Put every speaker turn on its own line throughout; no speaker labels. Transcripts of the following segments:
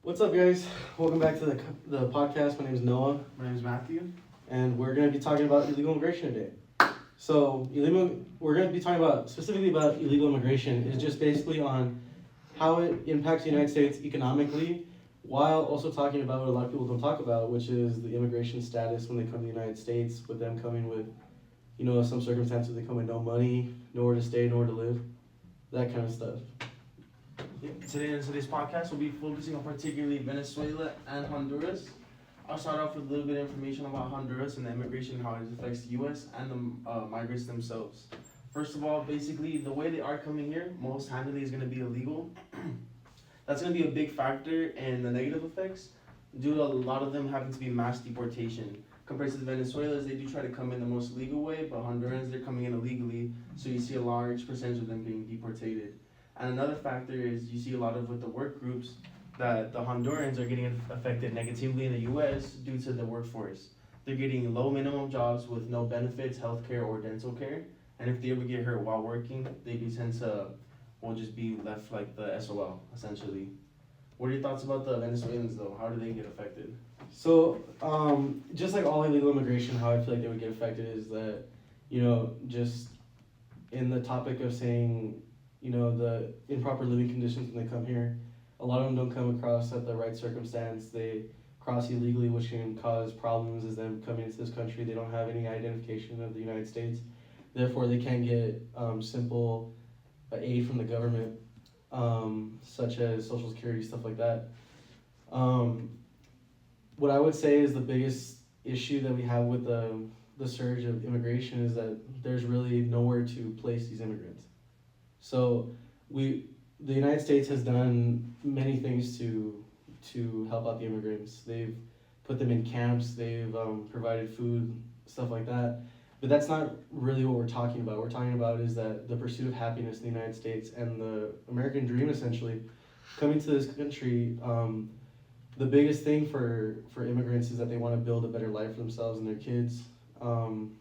What's up, guys? Welcome back to the podcast. My name is Noah,
My name is Matthew.
and we're going to be talking about illegal immigration today. So, we're going to be talking about specifically about illegal immigration. Is just basically on how it impacts the United States economically, while also talking about what a lot of people don't talk about, which is the immigration status when they come to the United States, with them coming with, some circumstances they come with no money, nowhere to stay, nowhere to live, that kind of stuff.
Today in today's podcast, we'll be focusing on particularly Venezuela and Honduras. I'll start off with a little bit of information about Honduras and the immigration, how it affects the U.S. and the migrants themselves. First of all, basically, the way they are coming here, most handily is going to be illegal. That's going to be a big factor in the negative effects, due to a lot of them having to be mass deportation. Compared to the Venezuelans, they do try to come in the most legal way, but Hondurans, they're coming in illegally, so you see a large percentage of them being deported. And another factor is you see a lot of with the work groups that the Hondurans are getting affected negatively in the U.S. due to the workforce. They're getting low minimum jobs with no benefits, healthcare, or dental care. And if they ever get hurt while working, they do tend to, will just be left like the SOL, essentially. What are your thoughts about the Venezuelans, though? How do they get affected?
So, just like all illegal immigration, how I feel like they would get affected is that, just in the topic of saying, the improper living conditions when they come here, a lot of them don't come across at the right circumstance. They cross illegally, which can cause problems as them coming into this country. They don't have any identification of the United States. Therefore, they can't get simple aid from the government, such as Social Security, stuff like that. What I would say is the biggest issue that we have with the surge of immigration is that there's really nowhere to place these immigrants. So the United States has done many things to help out the immigrants. They've put them in camps. They've provided food, stuff like that. But that's not really what we're talking about. What we're talking about is that the pursuit of happiness in the United States and the American dream, essentially, coming to this country. The biggest thing for immigrants is that they want to build a better life for themselves and their kids. And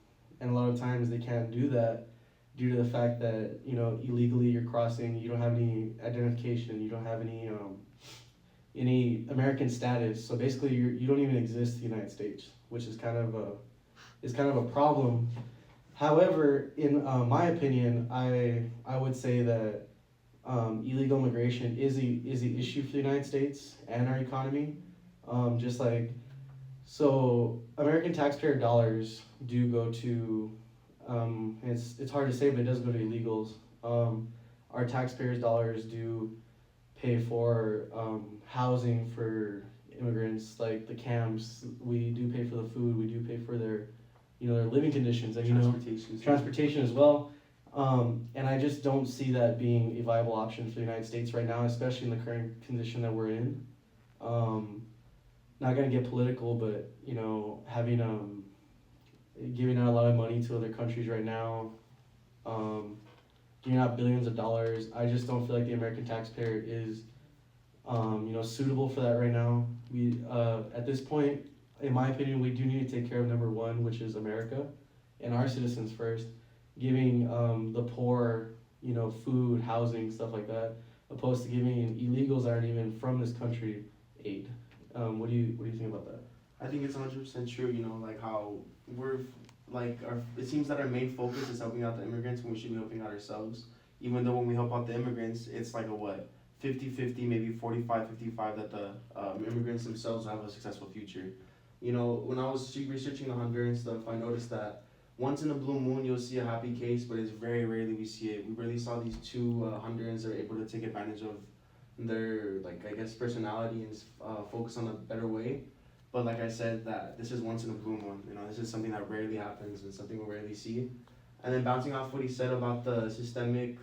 a lot of times they can't do that due to the fact that, illegally you're crossing, you don't have any identification, you don't have any American status. So basically you don't even exist in the United States, which is kind of a problem. However, in my opinion, I would say that illegal immigration is the issue for the United States and our economy. So American taxpayer dollars do go to, it's hard to say, but it does go to illegals. Our taxpayers' dollars do pay for housing for immigrants, like the camps. We do pay for the food. We do pay for their living conditions, and transportation as well. And I just don't see that being a viable option for the United States right now, especially in the current condition that we're in. Not gonna get political, but having giving out a lot of money to other countries right now, giving out billions of dollars. I just don't feel like the American taxpayer is, suitable for that right now. We at this point, in my opinion, we do need to take care of number one, which is America, and our citizens first. Giving the poor, food, housing, stuff like that, opposed to giving illegals that aren't even from this country aid. What do you think about that?
I think it's 100% true, like how it seems that our main focus is helping out the immigrants when we should be helping out ourselves. Even though when we help out the immigrants, it's like a 50-50, maybe 45-55 that the immigrants themselves have a successful future. When I was researching the Honduran stuff, I noticed that once in a blue moon you'll see a happy case, but it's very rarely we see it. We rarely saw these two Hondurans that are able to take advantage of their personality and focus on a better way. But like I said, that this is once in a blue moon. This is something that rarely happens and something we rarely see. And then bouncing off what he said about the systemic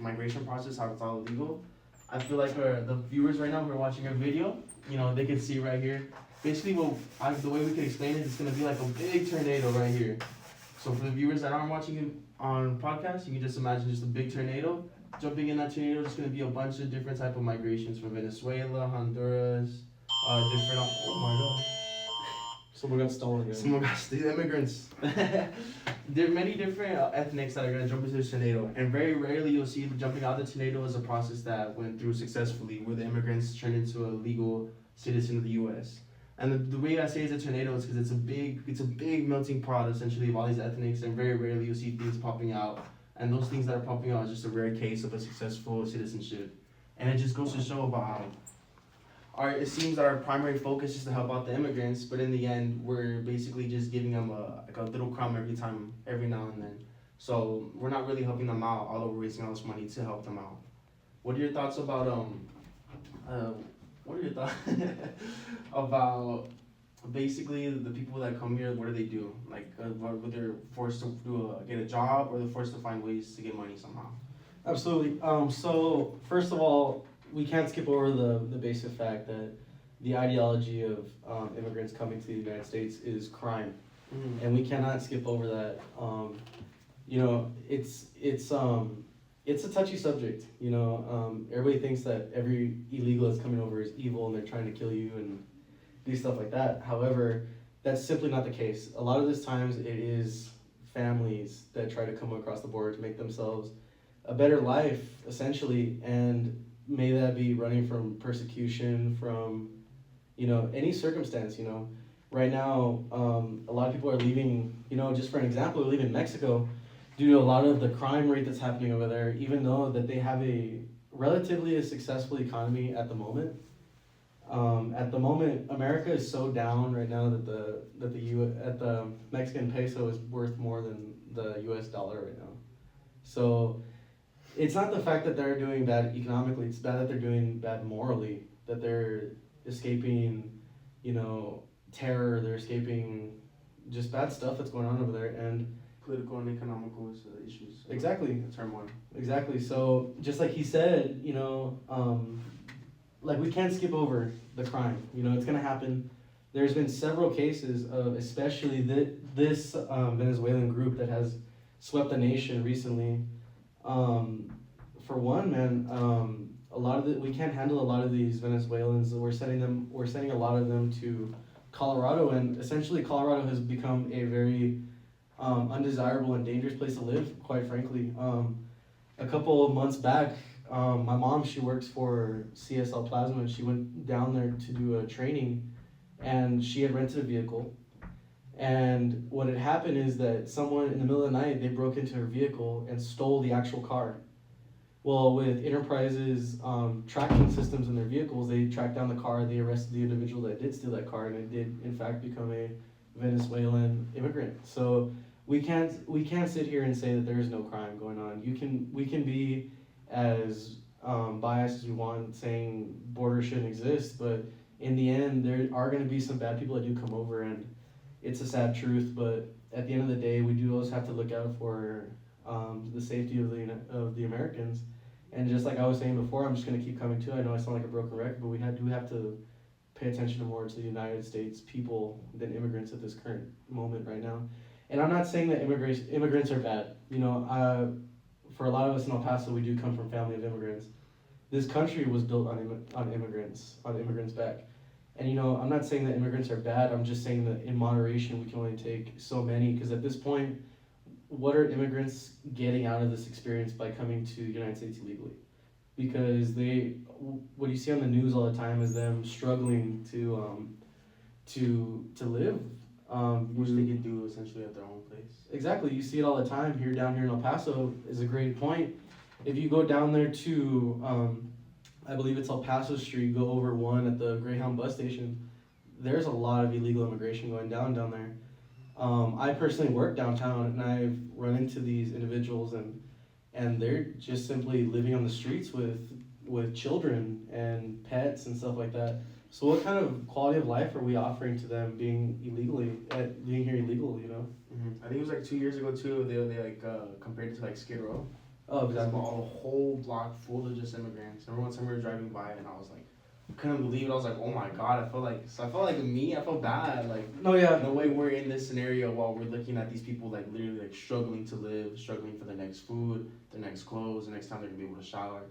migration process, how it's all illegal. I feel like the viewers right now who are watching our video, they can see right here. Basically, the way we can explain it, it's gonna be like a big tornado right here. So for the viewers that aren't watching it on podcast, you can just imagine just a big tornado. Jumping in that tornado, there's gonna be a bunch of different type of migrations from Venezuela, Honduras, different. Oh my god!
Someone got stolen again.
Someone got the immigrants. There are many different ethnics that are gonna jump into the tornado, and very rarely you'll see the jumping out the tornado as a process that went through successfully, where the immigrants turned into a legal citizen of the U.S. And the way I say it's a tornado is because it's a big melting pot essentially of all these ethnics, and very rarely you'll see things popping out, and those things that are popping out is just a rare case of a successful citizenship, and it just goes to show about how. It seems that our primary focus is to help out the immigrants, but in the end, we're basically just giving them a little crumb every now and then. So we're not really helping them out, although we're wasting all this money to help them out. What are your thoughts about about basically the people that come here? What do they do? Like, whether they're forced to get a job, or they're forced to find ways to get money somehow.
Absolutely. So first of all, we can't skip over the basic fact that the ideology of immigrants coming to the United States is crime, and we cannot skip over that. It's a touchy subject. Everybody thinks that every illegal that's coming over is evil and they're trying to kill you and do stuff like that. However, that's simply not the case. A lot of this times it is families that try to come across the border to make themselves a better life, essentially, and may that be running from persecution, from any circumstance. Right now, a lot of people are leaving. Just for an example, they're leaving Mexico due to a lot of the crime rate that's happening over there. Even though that they have a relatively successful economy at the moment. America is so down right now that the Mexican peso is worth more than the U.S. dollar right now. So it's not the fact that they're doing bad economically, it's bad that they're doing bad morally, that they're escaping, terror, they're escaping just bad stuff that's going on over there, and
Political and economical issues.
Exactly.
Turmoil.
Exactly. So just like he said, like we can't skip over the crime. It's gonna happen. There's been several cases of, especially this Venezuelan group that has swept the nation recently. For one, man, we can't handle a lot of these Venezuelans. We're sending a lot of them to Colorado, and essentially Colorado has become a very undesirable and dangerous place to live, quite frankly. A couple of months back, my mom, she works for CSL Plasma, and she went down there to do a training, and she had rented a vehicle. And what had happened is that someone in the middle of the night, they broke into her vehicle and stole the actual car. Well, with Enterprise's tracking systems in their vehicles, they tracked down the car, they arrested the individual that did steal that car, and it did in fact become a Venezuelan immigrant. So we can't sit here and say that there is no crime going on. We can be as biased as we want, saying borders shouldn't exist, but in the end, there are going to be some bad people that do come over, and it's a sad truth. But at the end of the day, we do always have to look out for the safety of the Americans. And just like I was saying before, I'm just going to keep coming to. I know I sound like a broken record, but we do have to pay attention more to the United States people than immigrants at this current moment right now. And I'm not saying that immigrants are bad. For a lot of us in El Paso, we do come from family of immigrants. This country was built on immigrants' back. And I'm not saying that immigrants are bad. I'm just saying that in moderation, we can only take so many. Because at this point, what are immigrants getting out of this experience by coming to the United States illegally? Because what you see on the news all the time is them struggling to live.
Which they can do essentially at their own place.
Exactly, you see it all the time down here in El Paso is a great point. If you go down there to, I believe it's El Paso Street, go over one at the Greyhound bus station, there's a lot of illegal immigration going down there. I personally work downtown, and I've run into these individuals, and they're just simply living on the streets with children and pets and stuff like that. So what kind of quality of life are we offering to them being here illegal?
I think it was like 2 years ago too. They compared it to like Skid Row.
Oh, exactly.
A whole block full of just immigrants. Remember one time we were driving by and I was like, couldn't believe it. I was like, oh my god. I felt bad. Like,
no, yeah.
No way we're in this scenario while we're looking at these people like literally like struggling to live, struggling for their next food, their next clothes, the next time they're gonna be able to shower.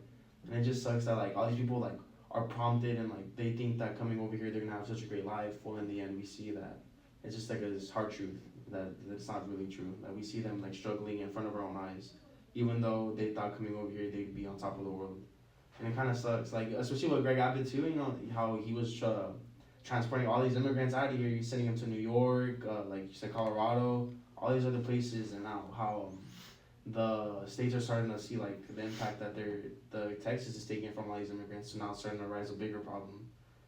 And it just sucks that like all these people like are prompted and like they think that coming over here they're gonna have such a great life. Well, in the end, we see that it's just like a this hard truth that it's not really true. That we see them like struggling in front of our own eyes, even though they thought coming over here they'd be on top of the world. And it kind of sucks, like especially what Greg Abbott too. You know how he was transporting all these immigrants out of here. He's sending them to New York, like you said, Colorado, all these other places, and now how the states are starting to see like the impact that the Texas is taking from all these immigrants. So now it's starting to rise a bigger problem.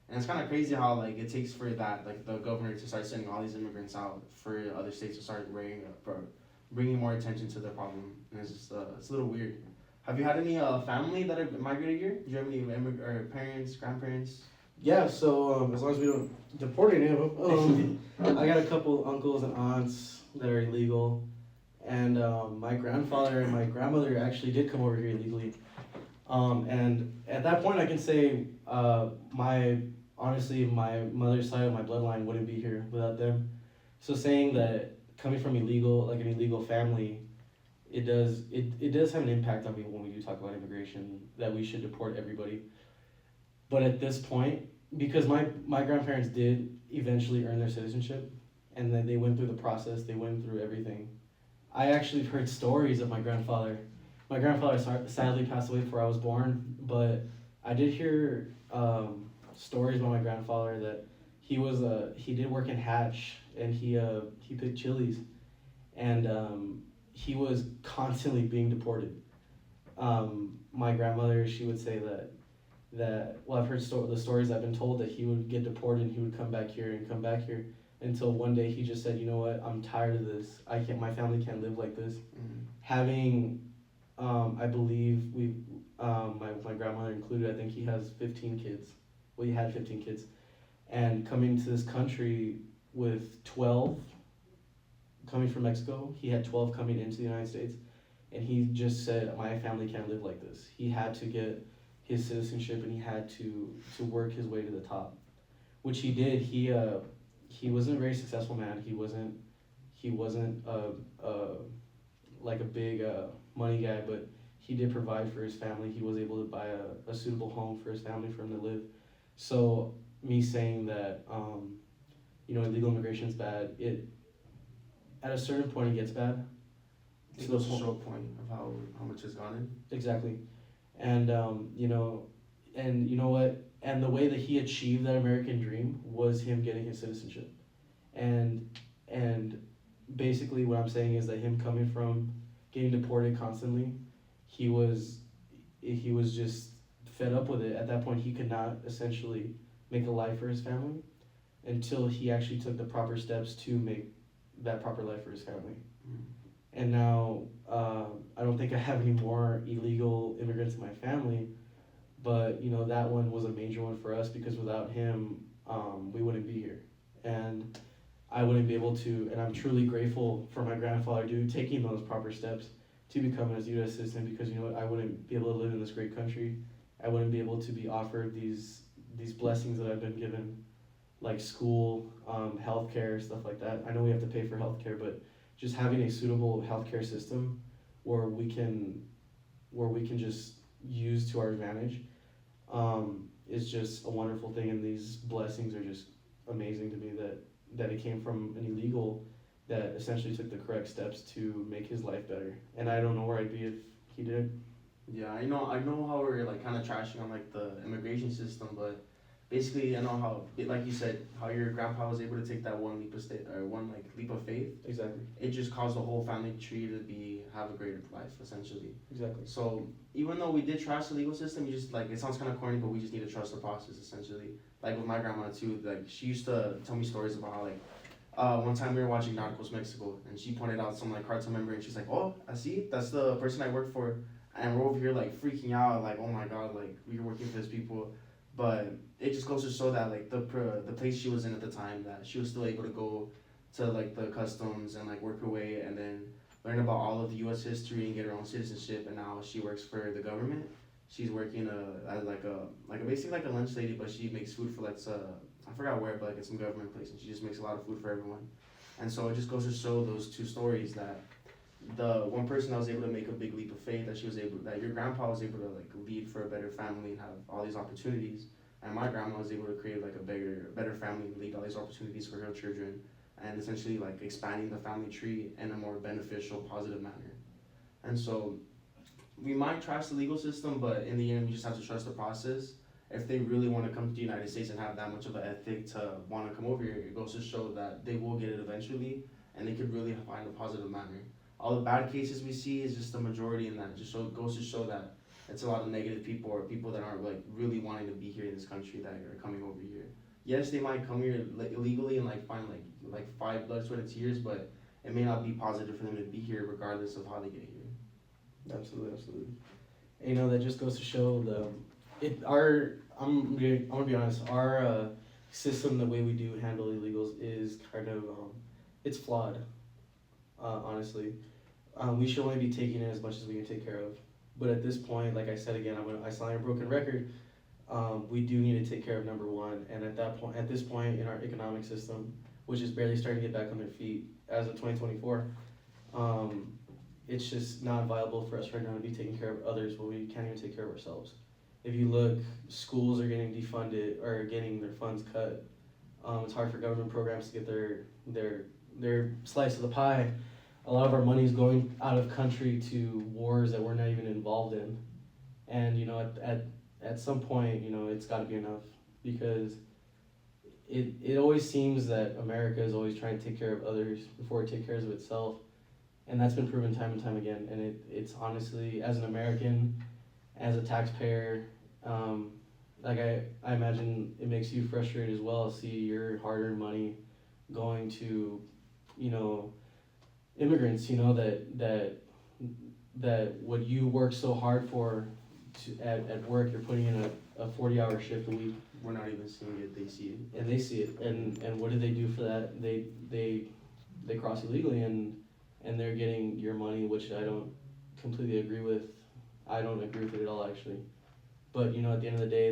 And it's kind of crazy how like it takes for that like the governor to start sending all these immigrants out for other states to start bringing more attention to the problem. And it's just it's a little weird. Have you had any family that have migrated here? Do you have any or parents, grandparents?
Yeah, so as long as we don't deport any of them, I got a couple uncles and aunts that are illegal, and my grandfather and my grandmother actually did come over here illegally. And at that point, I can say honestly, my mother's side of my bloodline wouldn't be here without them. So saying that coming from an illegal family, it does have an impact on me when we do talk about immigration, that we should deport everybody. But at this point, because my grandparents did eventually earn their citizenship, and then they went through the process, they went through everything. I actually heard stories of my grandfather. My grandfather sadly passed away before I was born, but I did hear stories about my grandfather that he did work in Hatch, and he picked chilies, and he was constantly being deported. My grandmother, she would say that well, I've heard the stories I've been told that he would get deported and he would come back here until one day he just said, you know what, I'm tired of this. My family can't live like this.
Mm-hmm.
Having, I believe my grandmother included, I think he has 15 kids. Well, he had 15 kids, and coming to this country with 12 coming from Mexico, he had 12 coming into the United States, and he just said, my family can't live like this. He had to get his citizenship, and he had to work his way to the top, which he did. He wasn't a very successful man. He wasn't like a big money guy, but he did provide for his family. He was able to buy a suitable home for his family for him to live. So me saying that illegal immigration is bad, at a certain point it gets bad.
It goes to show a point of how much has gone in.
Exactly. And you know what? And the way that he achieved that American dream was him getting his citizenship. And basically what I'm saying is that him coming from getting deported constantly, he was just fed up with it. At that point, he could not essentially make a life for his family until he actually took the proper steps to make that proper life for his family.
Mm.
And now, I don't think I have any more illegal immigrants in my family, but that one was a major one for us, because without him, we wouldn't be here. And I wouldn't be able to, and I'm truly grateful for my grandfather taking those proper steps to become a U.S. citizen, because I wouldn't be able to live in this great country. I wouldn't be able to be offered these blessings that I've been given, like school, healthcare, stuff like that. I know we have to pay for healthcare, but just having a suitable healthcare system where we can just use to our advantage is just a wonderful thing. And these blessings are just amazing to me that it came from an illegal that essentially took the correct steps to make his life better. And I don't know where I'd be if he did.
Yeah, I know how we're like kind of trashing on like the immigration system, but basically I know how, like you said, how your grandpa was able to take that one leap of faith.
Exactly.
It just caused the whole family tree to have a greater life, essentially.
Exactly.
So even though we did trash the legal system, you just like, it sounds kind of corny, but we just need to trust the process, essentially. Like with my grandma too, like she used to tell me stories about how like one time we were watching Narcos Mexico, and she pointed out some like cartel member, and she's like, oh, I see, that's the person I work for, and we're over here like freaking out, like, oh my god, like we're working for these people. But it just goes to show that like the place she was in at the time, that she was still able to go to like the customs and like work her way, and then learn about all of the U.S. history and get her own citizenship. And now she works for the government. She's working as basically like a lunch lady, but she makes food for I forgot where, but like it's some government place, and she just makes a lot of food for everyone. And so it just goes to show those two stories, that the one person that was able to make a big leap of faith, that your grandpa was able to like lead for a better family and have all these opportunities, and my grandma was able to create like a better family and lead all these opportunities for her children. and essentially like expanding the family tree in a more beneficial, positive manner. And so we might trust the legal system, but in the end, we just have to trust the process. If they really want to come to the United States and have that much of an ethic to want to come over here, it goes to show that they will get it eventually, and they could really find a positive manner. All the bad cases we see is just the majority, and that just goes to show that it's a lot of negative people or people that aren't like really wanting to be here in this country that are coming over here. Yes, they might come here illegally and like find like 5 blood, sweat, and tears, but it may not be positive for them to be here regardless of how they get here.
Absolutely, absolutely. And, you know, that just goes to show I'm gonna be honest, our system, the way we do handle illegals is kind of, it's flawed, honestly. We should only be taking in as much as we can take care of. But at this point, like I said again, I sound like a broken record. We do need to take care of number one, and at this point in our economic system, which is barely starting to get back on their feet as of 2024, it's just not viable for us right now to be taking care of others when we can't even take care of ourselves. If you look, schools are getting defunded or getting their funds cut. It's hard for government programs to get their slice of the pie. A lot of our money is going out of country to wars that we're not even involved in, and you know, at some point, you know, it's got to be enough, because it always seems that America is always trying to take care of others before it takes care of itself, and that's been proven time and time again. And it's honestly, as an American, as a taxpayer, like I imagine it makes you frustrated as well to see your hard-earned money going to, you know, immigrants, you know, that what you work so hard for at work, you're putting in a 40-hour shift a week.
We're not even seeing it, they see it.
And they see it, and what do they do for that? They cross illegally, and they're getting your money, which I don't completely agree with. I don't agree with it at all, actually. But, you know, at the end of the day,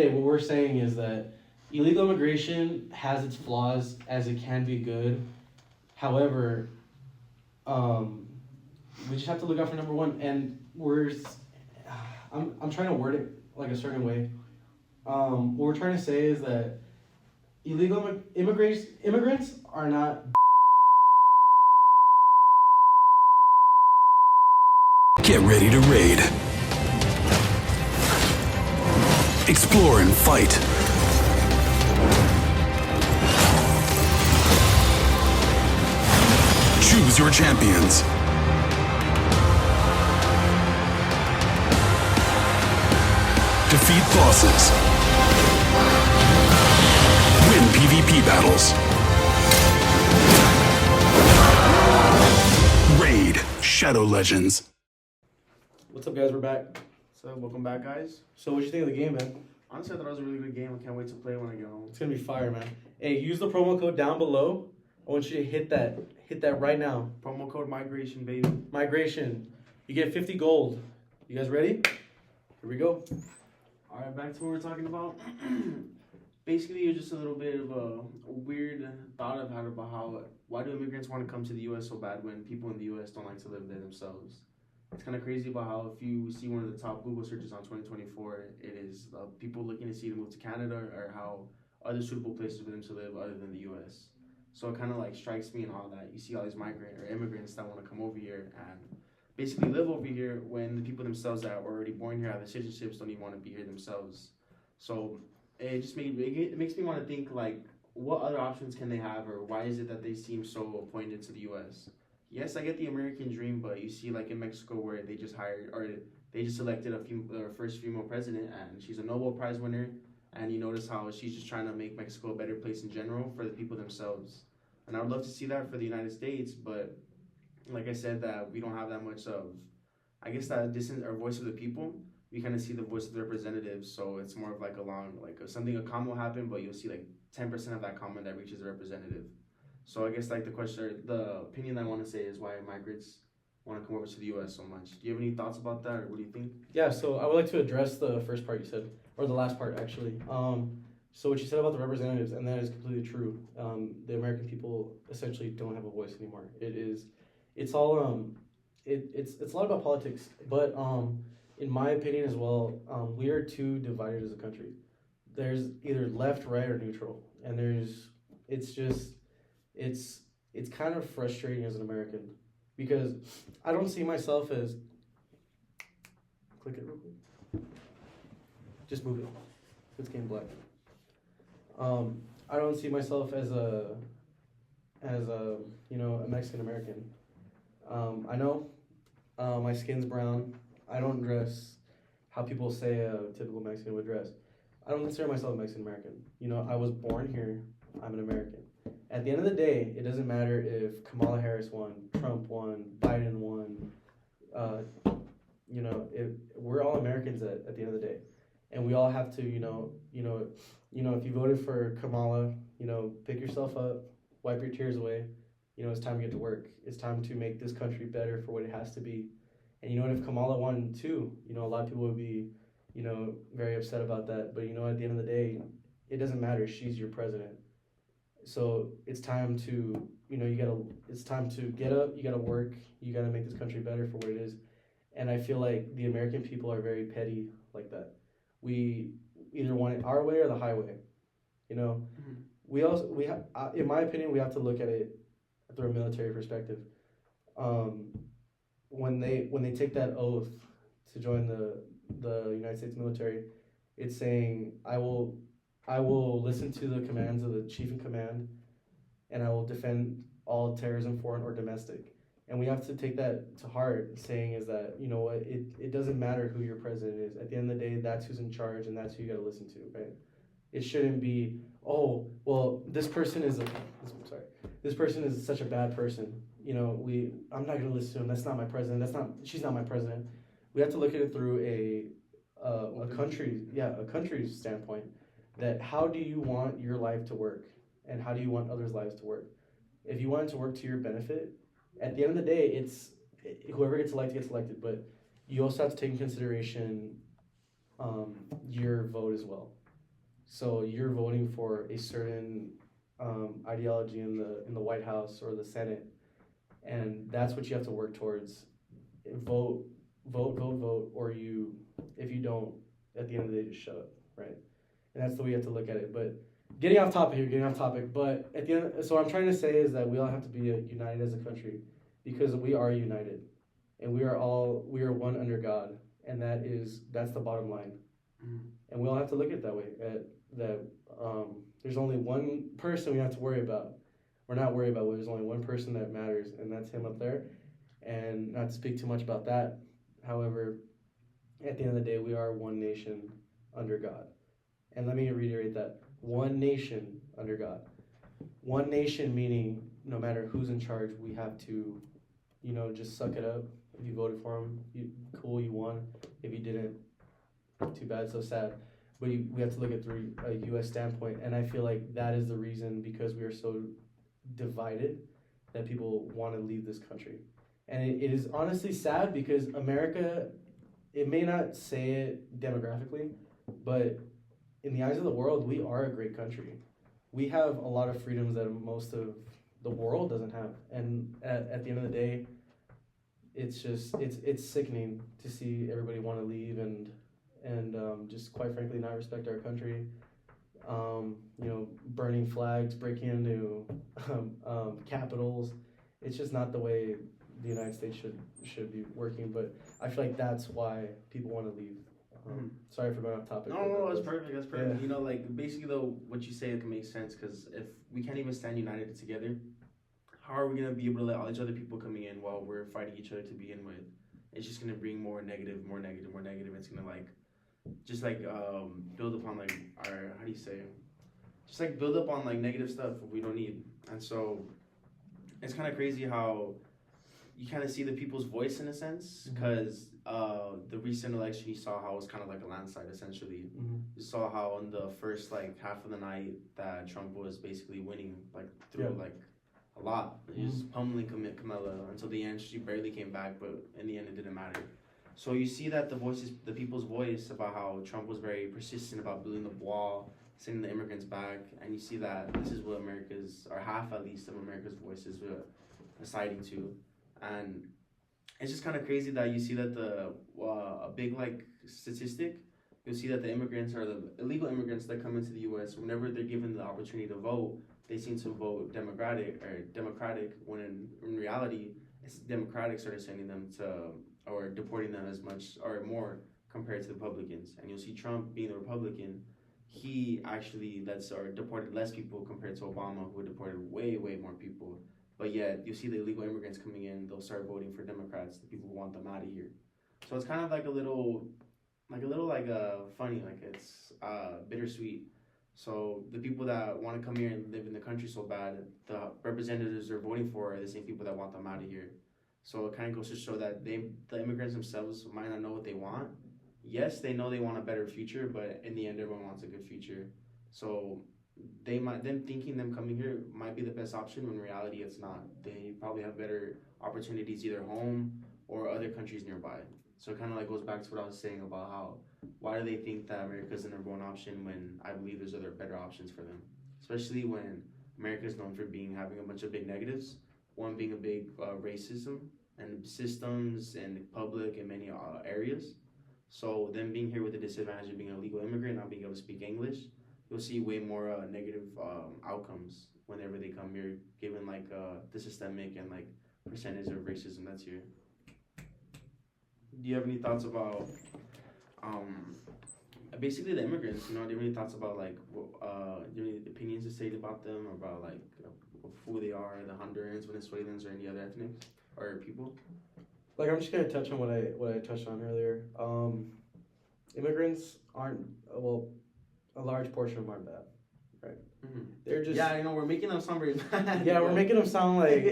what we're saying is that illegal immigration has its flaws, as it can be good. However, we just have to look out for number one, and I'm trying to word it like a certain way. What we're trying to say is that illegal immigrants are not.
Get ready to raid. Explore and fight. Choose your champions. Defeat bosses. Win PvP battles. Raid Shadow Legends.
What's up, guys? We're back.
So, welcome back, guys.
So, what you think of the game, man?
Honestly, I thought it was a really good game. I can't wait to play when I get home.
It's gonna be fire, man. Hey, use the promo code down below. I want you to hit that right now.
Promo code migration, baby.
Migration. You get 50 gold. You guys ready? Here we go.
All right, back to what we're talking about. Basically, it's just a little bit of a weird thought I've had about why do immigrants want to come to the U.S. so bad when people in the U.S. don't like to live there themselves. It's kind of crazy about how if you see one of the top Google searches on 2024, it is people looking to move to Canada or how other suitable places for them to live other than the U.S. So it kind of like strikes me and all that. You see all these migrant or immigrants that want to come over here and basically live over here when the people themselves that were already born here, have the citizenships, don't even want to be here themselves. So it just makes me want to think like, what other options can they have, or why is it that they seem so appointed to the U.S.? Yes, I get the American dream, but you see like in Mexico where they just elected their first female president, and she's a Nobel Prize winner, and you notice how she's just trying to make Mexico a better place in general for the people themselves. And I would love to see that for the United States, but like I said, that we don't have that much of, I guess, that distance or voice of the people. We kind of see the voice of the representatives, so it's more of like a comment will happen, but you'll see like 10% of that comment that reaches the representative. So I guess like the opinion that I want to say is why migrants want to come over to the U.S. so much. Do you have any thoughts about that, or what do you think?
Yeah, so I would like to address the first part you said, or the last part actually. So what you said about the representatives, and that is completely true. The American people essentially don't have a voice anymore. It's a lot about politics, but in my opinion as well, we are too divided as a country. There's either left, right, or neutral, and it's kind of frustrating as an American because I don't see myself as click it real quick. Just move it. It's getting black. I don't see myself as a a Mexican American. I know my skin's brown. I don't dress how people say a typical Mexican would dress. I don't consider myself a Mexican American. I was born here. I'm an American. At the end of the day, it doesn't matter if Kamala Harris won, Trump won, Biden won. We're all Americans at the end of the day, and we all have to, if you voted for Kamala, pick yourself up, wipe your tears away. It's time to get to work. It's time to make this country better for what it has to be. And if Kamala won too, a lot of people would be, very upset about that. But at the end of the day, it doesn't matter. She's your president. So it's time to, it's time to get up. You gotta work. You gotta make this country better for what it is. And I feel like the American people are very petty like that. We either want it our way or the highway. We have, in my opinion, we have to look at it through a military perspective. When they take that oath to join the United States military, it's saying, I will listen to the commands of the chief in command, and I will defend all terrorism, foreign or domestic. And we have to take that to heart, saying is that, it doesn't matter who your president is. At the end of the day, that's who's in charge, and that's who you got to listen to, right? It shouldn't be, oh, well, this person is such a bad person. I'm not going to listen to him. That's not my president. She's not my president. We have to look at it through a country's standpoint. That how do you want your life to work, and how do you want others' lives to work? If you want it to work to your benefit, at the end of the day, it's whoever gets elected. But you also have to take in consideration your vote as well. So you're voting for a certain ideology in the White House or the Senate, and that's what you have to work towards. Vote, or if you don't, at the end of the day, just shut up, right? And that's the way you have to look at it. But getting off topic. But at the end, so what I'm trying to say is that we all have to be united as a country, because we are united, and we are one under God, and that's the bottom line. Mm-hmm. And we all have to look at it that way. There's only one person we have to worry about. We're not worried about. There's only one person that matters, and that's him up there. And not to speak too much about that. However, at the end of the day, we are one nation under God. And let me reiterate that. One nation under God. One nation meaning no matter who's in charge, we have to, just suck it up. If you voted for him, you won. If you didn't, too bad, so sad. But we have to look at through a U.S. standpoint. And I feel like that is the reason, because we are so divided, that people want to leave this country. And it is honestly sad, because America, it may not say it demographically, but in the eyes of the world, we are a great country. We have a lot of freedoms that most of the world doesn't have. And at the end of the day, it's just, it's sickening to see everybody want to leave and just quite frankly not respect our country. Burning flags, breaking into capitals. It's just not the way the United States should be working. But I feel like that's why people want to leave. Sorry for going off topic.
No, that's perfect. That's perfect. Yeah. Basically though, what you say can make sense, because if we can't even stand united together, how are we gonna be able to let all these other people coming in while we're fighting each other to begin with? It's just gonna bring more negative. It's gonna build upon our, how do you say, just build up on negative stuff we don't need. And so it's kind of crazy how you kind of see the people's voice in a sense, because the recent election, you saw how it was kind of like a landslide essentially. Mm-hmm. You saw how in the first half of the night that Trump was basically winning through a lot. He was pummeling Kamala until the end. She barely came back, but in the end it didn't matter. So you see that the people's voice about how Trump was very persistent about building the wall, sending the immigrants back, and you see that this is what half at least of America's voices were siding to. And it's just kind of crazy that you see that a big statistic you'll see that the immigrants or the illegal immigrants that come into the U.S. whenever they're given the opportunity to vote, they seem to vote Democratic, when in reality it's Democrats that are sending them to or deporting them as much or more compared to the Republicans. And you'll see Trump being a Republican, he actually deported less people compared to Obama, who deported way more people. But yet you see the illegal immigrants coming in, they'll start voting for Democrats, the people who want them out of here. So it's kind of like a little funny, like it's bittersweet. So the people that want to come here and live in the country so bad, the representatives they're voting for are the same people that want them out of here. So it kind of goes to show that the immigrants themselves might not know what they want. Yes, they know they want a better future, but in the end, everyone wants a good future. So them coming here might be the best option when in reality it's not. They probably have better opportunities either home or other countries nearby. So it kind of like goes back to what I was saying about why do they think that America is the number one option when I believe there's other better options for them, especially when America is known for having a bunch of big negatives. One being a big racism and systems and public in many areas. So them being here with the disadvantage of being a legal immigrant, not being able to speak English, you'll see way more negative outcomes whenever they come here, given like the systemic and like percentage of racism that's here. Do you have any thoughts about basically the immigrants? Do you have any thoughts about like do you have any opinions to say about them, about like who they are, the Hondurans, Venezuelans, or any other ethnics or people?
Like, I'm just gonna touch on what I touched on earlier. Immigrants aren't, well, a large portion of them aren't bad, right?
Mm-hmm.
They're just,
yeah, I know, we're making them sound very bad.
yeah, we're making them sound like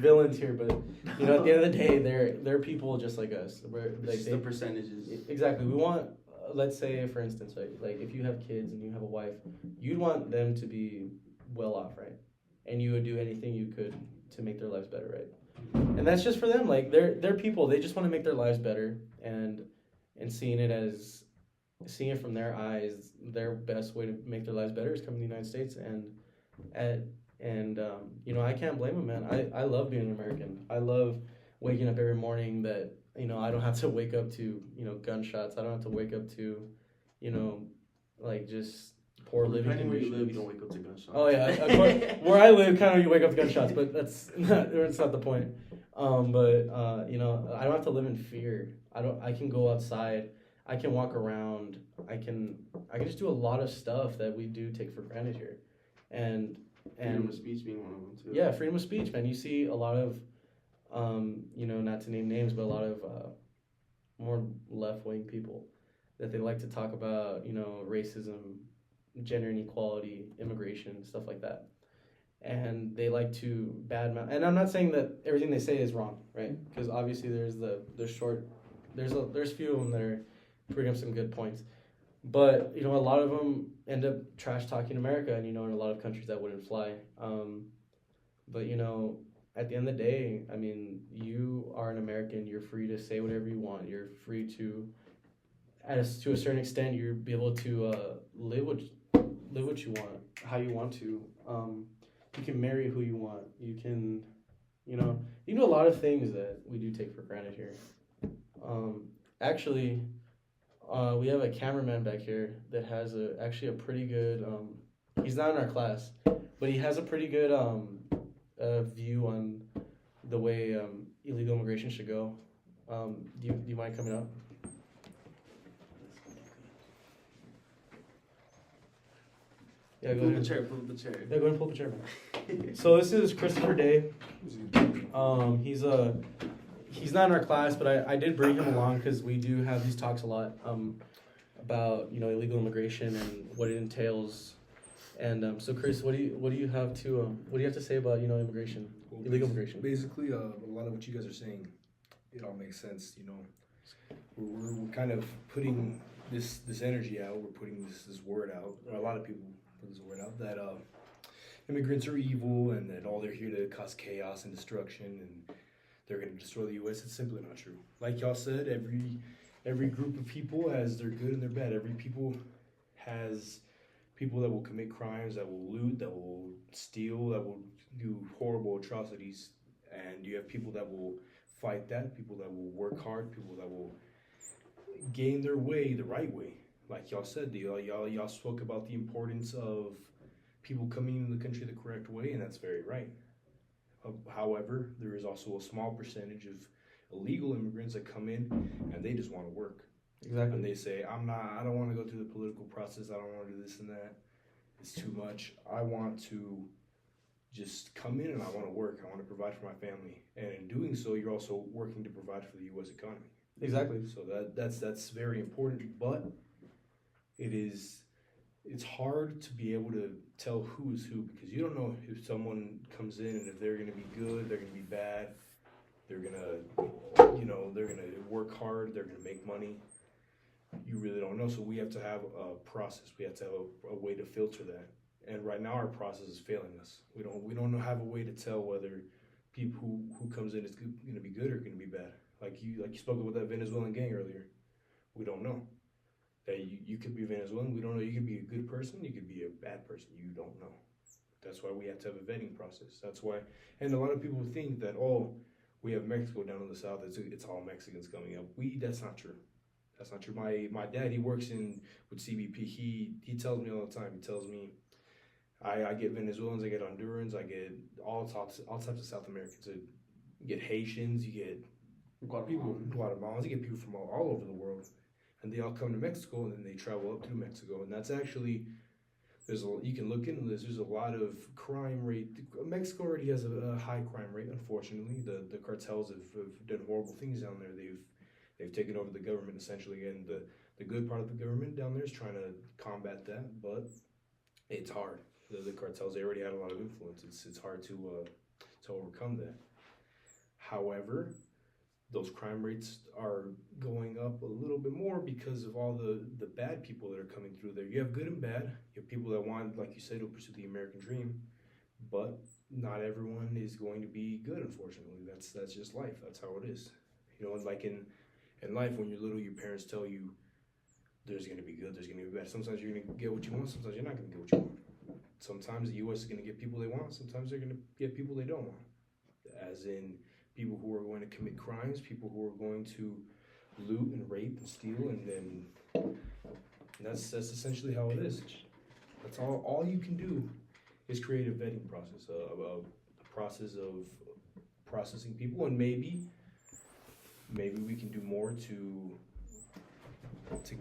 villains here, but you know, at the end of the day, they're people just like us. We're like
the percentages.
Exactly. We want, let's say for instance, right, like if you have kids and you have a wife, you'd want them to be well off, right? And you would do anything you could to make their lives better, right? And that's just for them. Like they're people. They just want to make their lives better, and seeing it from their eyes, their best way to make their lives better is come to the United States. And you know, I can't blame them, man. I love being an American. I love waking up every morning that, you know, I don't have to wake up to, you know, gunshots. I don't have to wake up to, you know, like just poor living conditions. Where you live,
you don't wake up to gunshots.
Oh yeah, of course, where I live, kind of you wake up to gunshots, but that's not the point. You know, I don't have to live in fear. I can go outside. I can walk around. I can just do a lot of stuff that we do take for granted here, and
freedom of speech being one of them too.
Yeah, freedom of speech, man. You see a lot of, you know, not to name names, but a lot of more left-wing people that they like to talk about, you know, racism, gender inequality, immigration, stuff like that. And they like to badmouth. And I'm not saying that everything they say is wrong, right? Because obviously there's few of them that are bring up some good points. But, you know, a lot of them end up trash talking America, and, you know, in a lot of countries that wouldn't fly. But, you know, at the end of the day, I mean, you are an American. You're free to say whatever you want. You're free to a certain extent, you'll be able to live what you want, how you want to. You can marry who you want. You can, you know, you do a lot of things that we do take for granted here. Actually, we have a cameraman back here that has actually a pretty good. He's not in our class, but he has a pretty good view on the way illegal immigration should go. Do you mind coming up? Yeah, go ahead.
Pull up the chair.
Yeah, go ahead and pull up the chair, man. So this is Christopher Day. He's not in our class, but I did bring him along because we do have these talks a lot about, you know, illegal immigration and what it entails. And so Chris, what do you have to say about, you know, immigration, illegal immigration?
Basically, a lot of what you guys are saying, it all makes sense. You know, we're kind of putting this energy out. We're putting this word out. Or a lot of people put this word out that immigrants are evil and that all they're here to cause chaos and destruction and they're going to destroy the U.S. It's simply not true. Like y'all said, every group of people has their good and their bad. Every people has people that will commit crimes, that will loot, that will steal, that will do horrible atrocities. And you have people that will fight that, people that will work hard, people that will gain their way the right way. like y'all said, y'all spoke about the importance of people coming into the country the correct way, and that's very right. However, there is also a small percentage of illegal immigrants that come in and they just want to work.
Exactly.
And they say, I don't want to go through the political process. I don't want to do this and that. It's too much. I want to just come in and I want to work. I want to provide for my family. And in doing so, you're also working to provide for the U.S. economy.
Exactly.
So that's very important. But it's hard to be able to tell who is who, because you don't know if someone comes in and if they're going to be good, they're going to be bad, they're going to work hard, they're going to make money. You really don't know. So we have to have a process. We have to have a way to filter that. And right now our process is failing us. We don't have a way to tell whether people who comes in is going to be good or going to be bad. Like you spoke about that Venezuelan gang earlier. We don't know. That you could be Venezuelan. We don't know. You could be a good person. You could be a bad person. You don't know. That's why we have to have a vetting process. That's why. And a lot of people think that, we have Mexico down in the south. It's all Mexicans coming up. That's not true. That's not true. My dad, he works with CBP. He tells me all the time. He tells me, I get Venezuelans, I get Hondurans, I get all types of South Americans. You get Haitians, you get Guatemalans, you get people from all over the world. And they all come to Mexico, and then they travel up through Mexico. And that's actually, you can look into this, there's a lot of crime rate. Mexico already has a high crime rate, unfortunately. The cartels have done horrible things down there. They've taken over the government, essentially. And the good part of the government down there is trying to combat that, but it's hard. The cartels, they already had a lot of influence. It's hard to overcome that. However, those crime rates are going up a little bit more because of all the bad people that are coming through there. You have good and bad. You have people that want, like you said, to pursue the American dream, but not everyone is going to be good, unfortunately. That's just life. That's how it is. Like in life, when you're little, your parents tell you there's going to be good, there's going to be bad. Sometimes you're going to get what you want, sometimes you're not going to get what you want. Sometimes the U.S. is going to get people they want, sometimes they're going to get people they don't want. As in people who are going to commit crimes, people who are going to loot and rape and steal, and that's essentially how it is. That's all you can do is create a vetting process, a process of processing people, and maybe we can do more to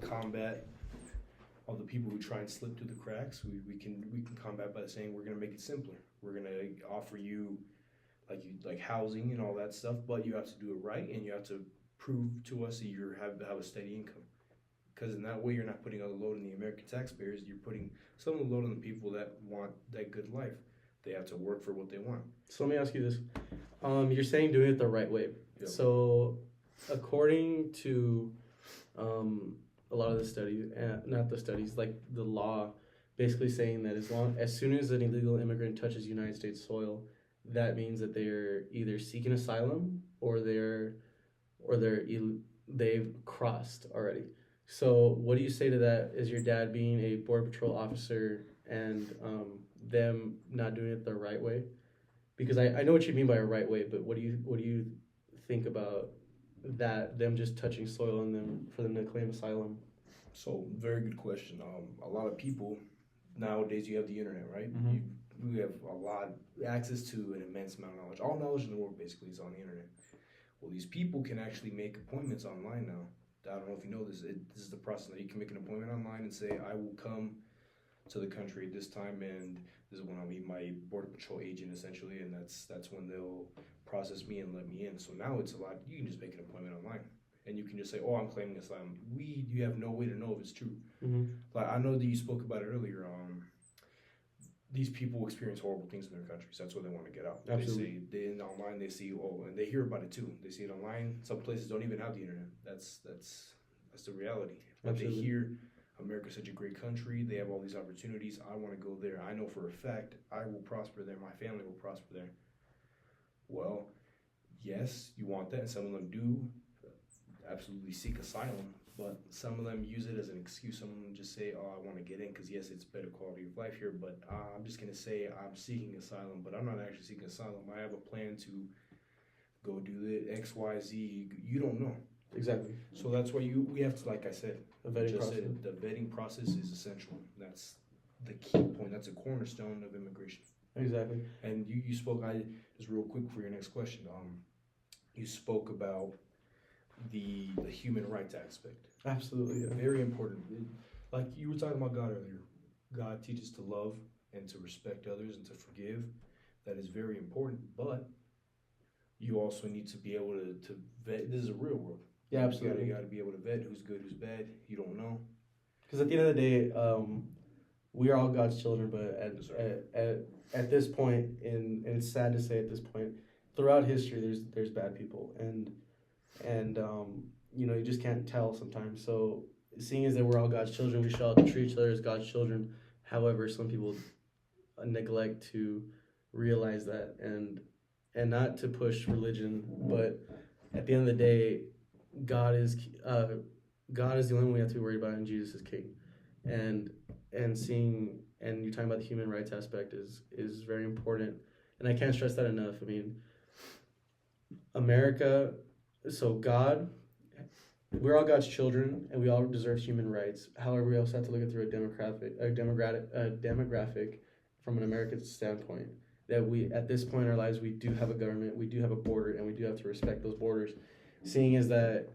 combat all the people who try and slip through the cracks. We can combat by saying we're going to make it simpler. We're going to offer you like housing and all that stuff, but you have to do it right, and you have to prove to us that you have a steady income. Because in that way, you're not putting all the load on the American taxpayers. You're putting some of the load on the people that want that good life. They have to work for what they want.
So let me ask you this: you're saying doing it the right way.
Yep.
So, according to a lot of the studies, not the studies, like the law, basically saying that as soon as an illegal immigrant touches United States soil, that means that they're either seeking asylum or they've crossed already. So what do you say to that? Is your dad being a Border Patrol officer and them not doing it the right way? Because I know what you mean by a right way, but what do you think about that, them just touching soil and for them to claim asylum?
So, very good question. A lot of people nowadays, you have the internet, right?
Mm-hmm.
We have a lot access to an immense amount of knowledge. All knowledge in the world basically is on the internet. Well, these people can actually make appointments online now. I don't know if you know this. This is the process that you can make an appointment online and say, I will come to the country at this time, and this is when I'll meet my Border Patrol agent, essentially, and that's when they'll process me and let me in. So now it's a lot. You can just make an appointment online, and you can just say, I'm claiming asylum. You have no way to know if it's true.
Mm-hmm.
Like, I know that you spoke about it earlier. These people experience horrible things in their countries. That's why they want to get out.
Absolutely.
They say online. They see and they hear about it too. They see it online. Some places don't even have the internet. That's the reality. But they hear America's such a great country. They have all these opportunities. I want to go there. I know for a fact I will prosper there. My family will prosper there. Well, yes, you want that, and some of them do absolutely seek asylum. But some of them use it as an excuse. Some of them just say, I want to get in because, yes, it's better quality of life here, but I'm just going to say I'm seeking asylum, but I'm not actually seeking asylum. I have a plan to go do the X, Y, Z. You don't know.
Exactly.
So that's why we have to, like I said,
A vetting
just
process.
said, the vetting process is essential. That's the key point. That's a cornerstone of immigration.
Exactly.
And you spoke. I just real quick for your next question. You spoke about the human rights aspect.
Absolutely. Yeah.
Very important. Like you were talking about God earlier. God teaches to love and to respect others and to forgive. That is very important. But you also need to be able to vet. This is a real world.
Yeah, absolutely.
You got to be able to vet who's good, who's bad. You don't know.
Because at the end of the day, we are all God's children, but at this point, and it's sad to say at this point, throughout history, there's bad people, and you know, you just can't tell sometimes. So seeing as that we're all God's children, we should all treat each other as God's children. However, some people neglect to realize that, and not to push religion, but at the end of the day, God is the only one we have to be worried about, and Jesus is King, and seeing, and you're talking about the human rights aspect is very important, and I can't stress that enough. I mean, America, so God, we're all God's children, and we all deserve human rights. However, we also have to look at it through a demographic from an American standpoint. That we, at this point in our lives, we do have a government, we do have a border, and we do have to respect those borders. Seeing as that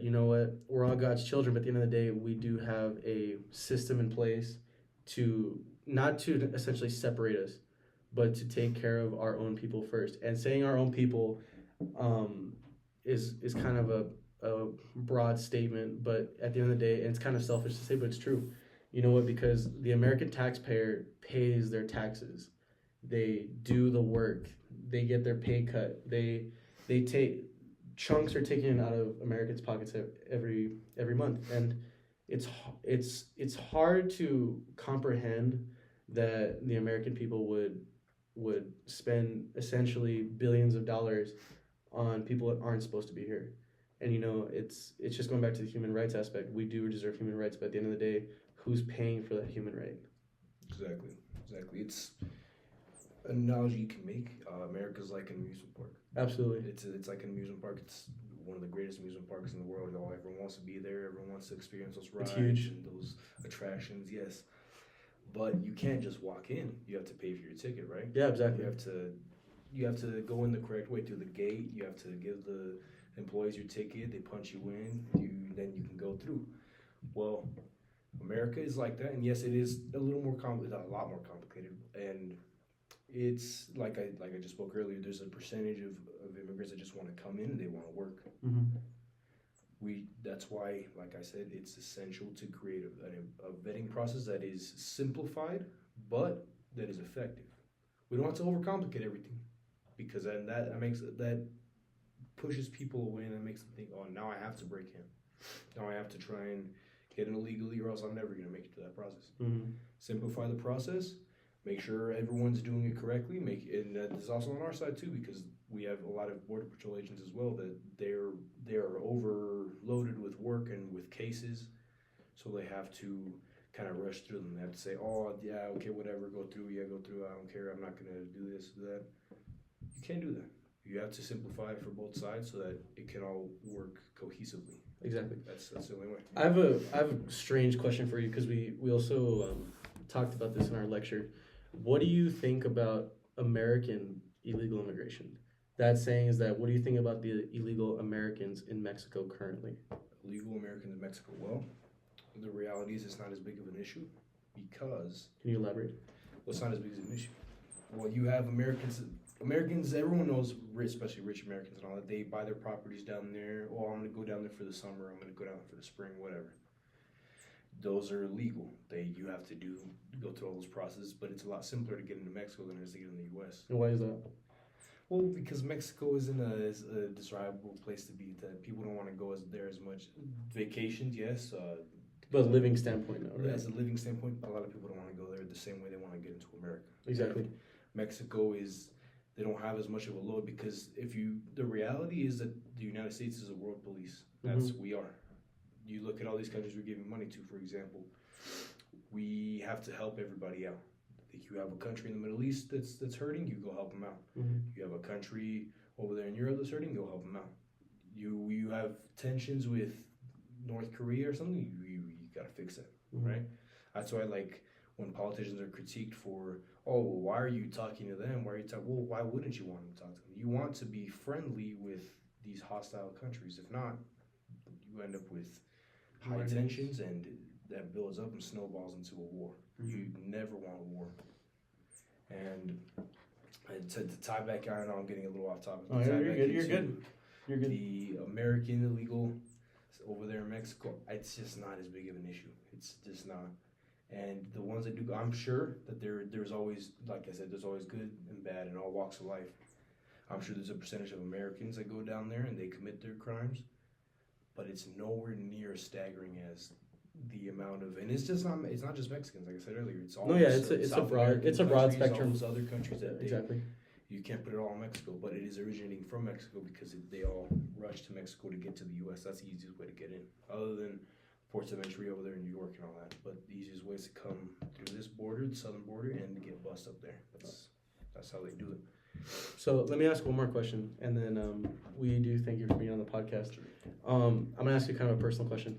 you know what, we're all God's children, but at the end of the day, we do have a system in place to not to essentially separate us, but to take care of our own people first. And saying our own people is kind of a broad statement, but at the end of the day, and it's kind of selfish to say, but it's true. You know what? Because the American taxpayer pays their taxes. They do the work. They get their pay cut. They take chunks are taken out of Americans' pockets every month, and it's hard to comprehend that the American people would spend essentially billions of dollars on people that aren't supposed to be here. And you know, it's just going back to the human rights aspect. We do deserve human rights, but at the end of the day, who's paying for that human right?
Exactly. It's an analogy you can make. America's like an amusement park.
Absolutely.
It's like an amusement park. It's one of the greatest amusement parks in the world. Everyone wants to be there. Everyone wants to experience those rides and those attractions. Yes, but you can't just walk in. You have to pay for your ticket, right?
Yeah, exactly.
You have to go in the correct way through the gate. You have to give the employees your ticket. They punch you in. Then you can go through. Well, America is like that, and yes, it is a little more complicated, a lot more complicated, and it's like I just spoke earlier. There's a percentage of immigrants that just want to come in and they want to work.
Mm-hmm.
That's why, like I said, it's essential to create a vetting process that is simplified, but that is effective. We don't have to overcomplicate everything, because then that pushes people away, and that makes them think, oh, now I have to break in. Now I have to try and get in illegally, or else I'm never going to make it to that process.
Mm-hmm.
Simplify the process. Make sure everyone's doing it correctly. And that is also on our side too, because we have a lot of Border Patrol agents as well that they're overloaded with work and with cases, so they have to kind of rush through them. They have to say, oh yeah, okay, whatever, go through. I don't care. I'm not gonna do this, do that. You can't do that. You have to simplify it for both sides so that it can all work cohesively.
Exactly.
That's the only way.
I have a strange question for you, because we also talked about this in our lecture. What do you think about American illegal immigration? That saying is that, what do you think about the illegal Americans in Mexico currently?
Illegal Americans in Mexico. Well, the reality is it's not as big of an issue, because
Can you elaborate?
well, it's not as big as an issue. Well, you have Americans, everyone knows, especially rich Americans and all that, they buy their properties down there. Oh, I'm going to go down there for the summer. I'm going to go down there for the spring, whatever. Those are illegal. You have to go through all those processes, but it's a lot simpler to get into Mexico than it is to get in the U.S.
And why is that?
Well, because Mexico isn't a desirable place to be. That people don't want to go there as much. Vacations, yes.
But a living standpoint, no, right?
As a living standpoint, a lot of people don't want to go there the same way they want to get into America.
Exactly.
Mexico they don't have as much of a load, because the reality is that the United States is a world police. That's we are. You look at all these countries we're giving money to, for example, we have to help everybody out. If you have a country in the Middle East that's hurting, you go help them out.
Mm-hmm.
You have a country over there in Europe that's hurting, go help them out. you have tensions with North Korea or something, you gotta fix it, right? That's why, like, when politicians are critiqued for, oh, well, why are you talking to them? Why are you talking? Well, why wouldn't you want to talk to them? You want to be friendly with these hostile countries. If not, you end up with high tensions, and that builds up and snowballs into a war. You never want a war. And to tie back, I know I'm getting a little off topic.
Oh, you're good. You're good. You're good.
The American illegal over there in Mexico, it's just not as big of an issue. It's just not. And the ones that do, I'm sure that there's always, like I said, there's always good and bad in all walks of life. I'm sure there's a percentage of Americans that go down there and they commit their crimes, but it's nowhere near as staggering as the amount of, and it's not just Mexicans, like I said earlier. It's all
it's a broad spectrum.
All those other countries that
Exactly.
You can't put it all in Mexico, but it is originating from Mexico because they all rush to Mexico to get to the U.S. That's the easiest way to get in, other than ports of entry over there in New York and all that. But the easiest way is to come through this border, the southern border, and to get bust up there. That's how they do it.
So let me ask one more question, and then we do thank you for being on the podcast. I'm gonna ask you kind of a personal question.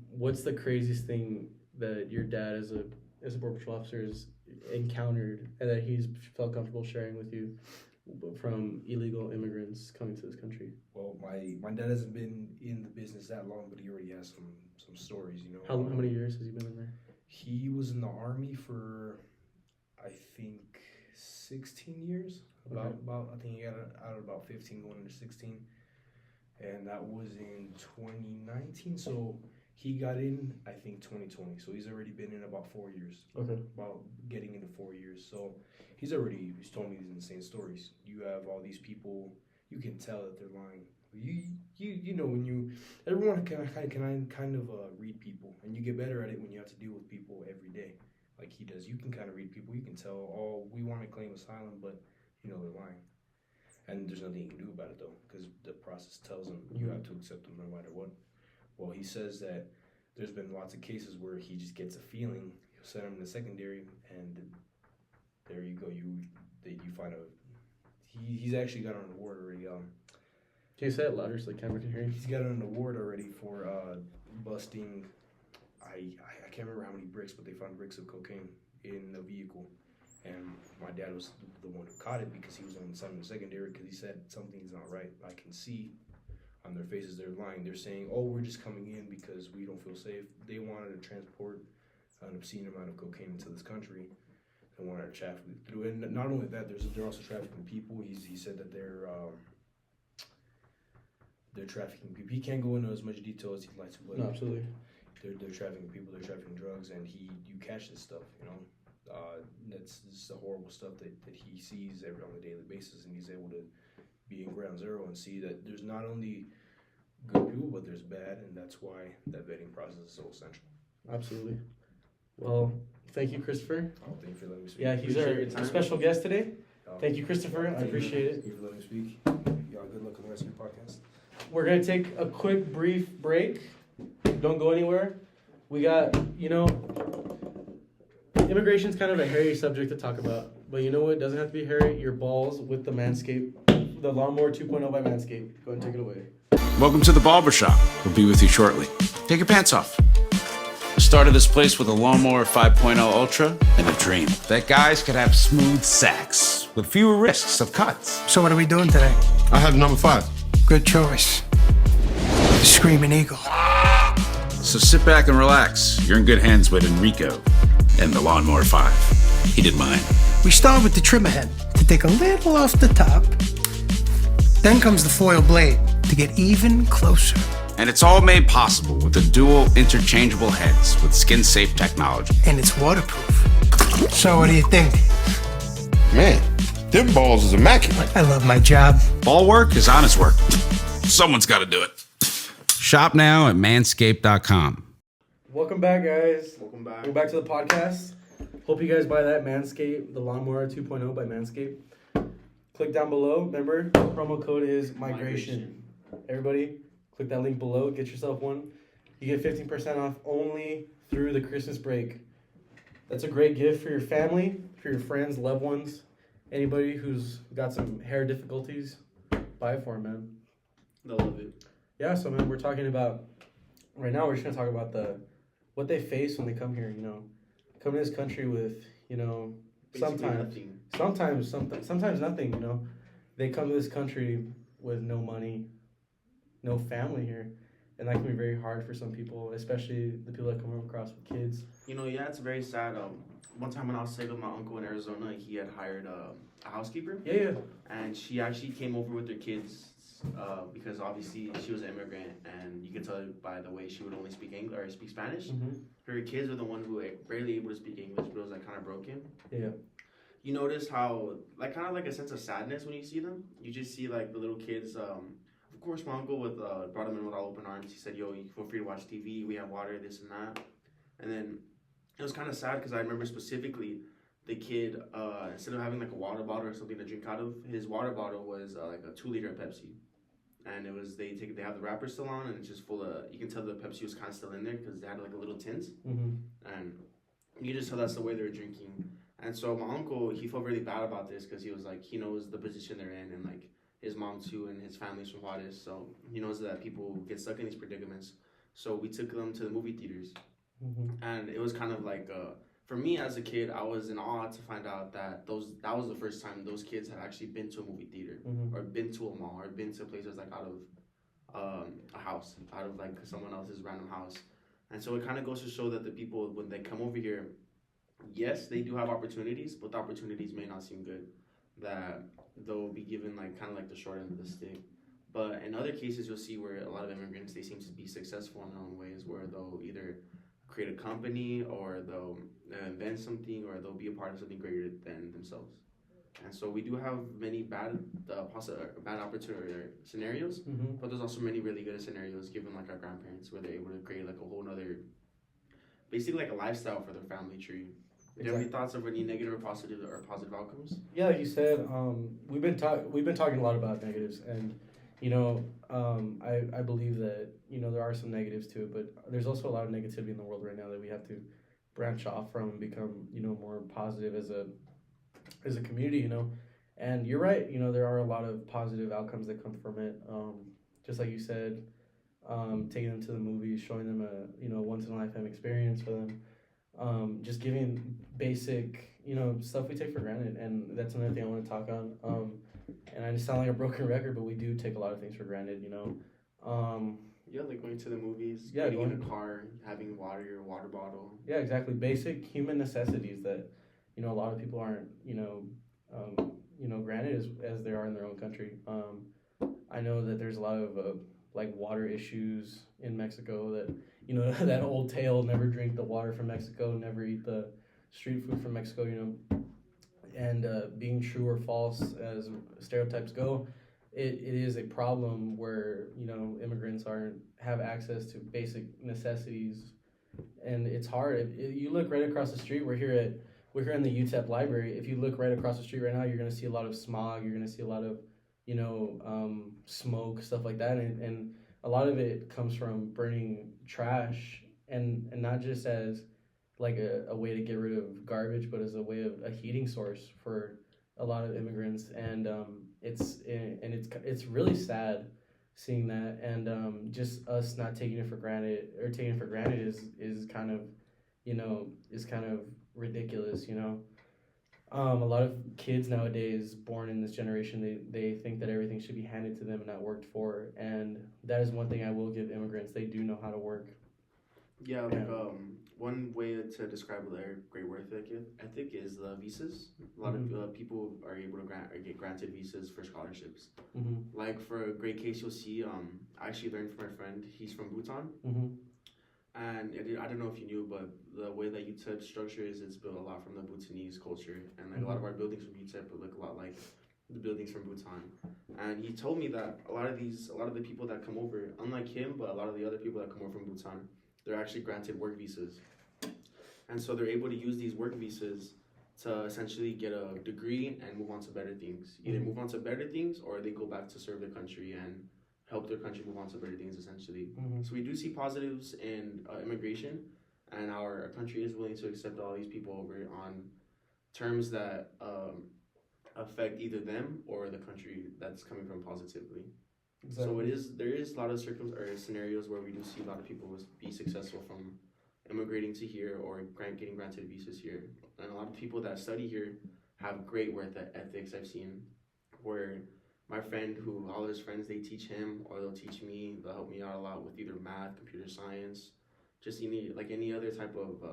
What's the craziest thing that your dad, as a Border Patrol officer, has encountered and that he's felt comfortable sharing with you from illegal immigrants coming to this country?
Well, my dad hasn't been in the business that long, but he already has some stories. You know.
How many years has he been in there?
He was in the Army for, I think, 16 years.
Okay.
About I think he got out at about 15, going into 16, and that was in 2019. So he got in, I think, 2020. So he's already been in about 4 years.
Okay.
About getting into 4 years. So he's told me these insane stories. You have all these people. You can tell that they're lying. You know, when everyone can kind of read people, and you get better at it when you have to deal with people every day, like he does. You can kind of read people. You can tell, oh, we want to claim asylum, but you know they're lying, and there's nothing you can do about it though, because the process tells them you have to accept them no matter what. Well, he says that there's been lots of cases where he just gets a feeling. He'll send them to secondary, and there you go. You find out he's actually got an award already.
Can you say it louder so the camera can hear you?
He's got an award already for busting. I can't remember how many bricks, but they found bricks of cocaine in the vehicle, and my dad was the one who caught it because he was on the secondary, because he said something's not right. I can see on their faces they're lying. They're saying, oh, we're just coming in because we don't feel safe. They wanted to transport an obscene amount of cocaine into this country. They wanted to traffic it through. And not only that, they're also trafficking people. He said that they're trafficking people. He can't go into as much detail as he'd like to, but
No, absolutely.
they're trafficking people, they're trafficking drugs, and you catch this stuff, you know. That's the horrible stuff that he sees on a daily basis, and he's able to be in ground zero and see that there's not only good people, but there's bad, and that's why that vetting process is so essential.
Absolutely. Well, thank you, Christopher.
Oh, thank you for letting me speak.
Yeah, he's our special guest today. Thank you, Christopher. I appreciate it.
Thank you for letting me speak. Y'all good luck on the rest of your podcast.
We're going to take a quick, brief break. Don't go anywhere. We got, immigration's kind of a hairy subject to talk about. But you know what? It doesn't have to be hairy. Your balls with the Manscaped, the Lawnmower 2.0 by Manscaped. Go ahead and take it away.
Welcome to the Barber Shop. We'll be with you shortly. Take your pants off. I started this place with a Lawnmower 5.0 Ultra and a dream that guys could have smooth sacks with fewer risks of cuts.
So what are we doing today?
I have number 5.
Good choice. The Screaming Eagle.
So sit back and relax. You're in good hands with Enrico and the Lawnmower 5. He did mine.
We start with the trimmer head to take a little off the top. Then comes the foil blade to get even closer.
And it's all made possible with the dual interchangeable heads with skin-safe technology.
And it's waterproof. So what do you think?
Man, them balls is immaculate.
I love my job.
Ball work is honest work. Someone's got to do it. Shop now at manscaped.com.
Welcome back, guys.
Welcome back.
We're back to the podcast. Hope you guys buy that Manscaped, the Lawnmower 2.0 by Manscaped. Click down below. Remember, promo code is migration. Everybody, click that link below. Get yourself one. You get 15% off only through the Christmas break. That's a great gift for your family, for your friends, loved ones, anybody who's got some hair difficulties. Buy it for them, man.
They'll love it.
Yeah, so man, we're talking about right now. We're just gonna talk about what they face when they come here. You know, come to this country with
Basically
sometimes
nothing.
sometimes nothing. You know, they come to this country with no money, no family here, and that can be very hard for some people, especially the people that come across with kids.
Yeah, it's very sad. One time when I was staying with my uncle in Arizona, he had hired a housekeeper,
Yeah,
and she actually came over with her kids because obviously she was an immigrant, and you could tell by the way she would only speak English or speak Spanish.
Mm-hmm.
Her kids were the one who were barely able to speak English, but it was like kind of broken.
Yeah.
You notice how like kind of like a sense of sadness when you see them. You just see like the little kids. Of course, my uncle brought them in with all open arms. He said, "Yo, you feel free to watch TV. We have water, this and that." And then it was kind of sad because I remember specifically the kid instead of having like a water bottle or something to drink out of, his water bottle was like a 2 liter of Pepsi. And it was they have the wrapper still on, and it's just full of. You can tell the Pepsi was kind of still in there because they had like a little tint,
Mm-hmm.
and you can just tell that's the way they were drinking. And so my uncle, he felt really bad about this because he was like, he knows the position they're in, and like his mom too, and his family's from Juarez, so he knows that people get stuck in these predicaments. So we took them to the movie theaters,
Mm-hmm.
and it was kind of like for me as a kid, I was in awe to find out that that was the first time those kids had actually been to a movie theater,
Mm-hmm.
or been to a mall, or been to places like out of a house, out of like someone else's random house. And so it kind of goes to show that the people, when they come over here, yes, they do have opportunities, but the opportunities may not seem good. That they'll be given like kind of like the short end of the stick. But in other cases, you'll see where a lot of immigrants, they seem to be successful in their own ways, where they'll either create a company, or they'll invent something, or they'll be a part of something greater than themselves. And so we do have many bad opportunity scenarios,
Mm-hmm.
but there's also many really good scenarios given like our grandparents, where they're able to create like a whole nother, basically like a lifestyle for their family tree. Do you have any thoughts of any negative or positive outcomes?
Yeah, like you said, we've been talking a lot about negatives, and I believe that there are some negatives to it, but there's also a lot of negativity in the world right now that we have to branch off from and become more positive as a community. And you're right. There are a lot of positive outcomes that come from it. Just like you said, taking them to the movies, showing them a once in a lifetime experience for them. Just giving basic, stuff we take for granted, and that's another thing I want to talk on. And I just sound like a broken record, but we do take a lot of things for granted,
Yeah, like going to the movies,
Yeah,
getting in a car, having water, your water bottle.
Yeah, exactly. Basic human necessities that, a lot of people aren't, granted as they are in their own country. I know that there's a lot of like water issues in Mexico that, that old tale, never drink the water from Mexico, never eat the street food from Mexico, and being true or false as stereotypes go, it is a problem where, immigrants have access to basic necessities, and it's hard. You look right across the street, we're here in the UTEP library. If you look right across the street right now, you're going to see a lot of smog, you're going to see a lot of, smoke, stuff like that, and a lot of it comes from burning trash, and not just as like a way to get rid of garbage, but as a way of a heating source for a lot of immigrants, and it's really sad seeing that, and just us not taking it for granted, or taking it for granted is kind of ridiculous. A lot of kids nowadays born in this generation, they think that everything should be handed to them and not worked for, and that is one thing I will give immigrants. They do know how to work.
Yeah, like one way to describe their great work ethic is the visas. A lot of people are able to get granted visas for scholarships.
Mm-hmm.
Like for a great case, you'll see. I actually learned from my friend. He's from Bhutan.
Mm-hmm.
And I don't know if you knew, but the way that UTEP structure is, it's built a lot from the Bhutanese culture, and like a lot of our buildings from UTEP look a lot like the buildings from Bhutan. And he told me that a lot of the people that come over, unlike him, but a lot of the other people that come over from Bhutan, they're actually granted work visas, and so they're able to use these work visas to essentially get a degree and move on to better things. Either move on to better things, or they go back to serve their country and help their country move on to better things, essentially.
Mm-hmm.
So we do see positives in immigration, and our country is willing to accept all these people over on terms that affect either them or the country that's coming from positively. So there is a lot of scenarios where we do see a lot of people be successful from immigrating to here or getting granted visas here. And a lot of people that study here have great work ethics I've seen, where my friend who all his friends, they teach him or they'll teach me, they'll help me out a lot with either math, computer science, just any other type of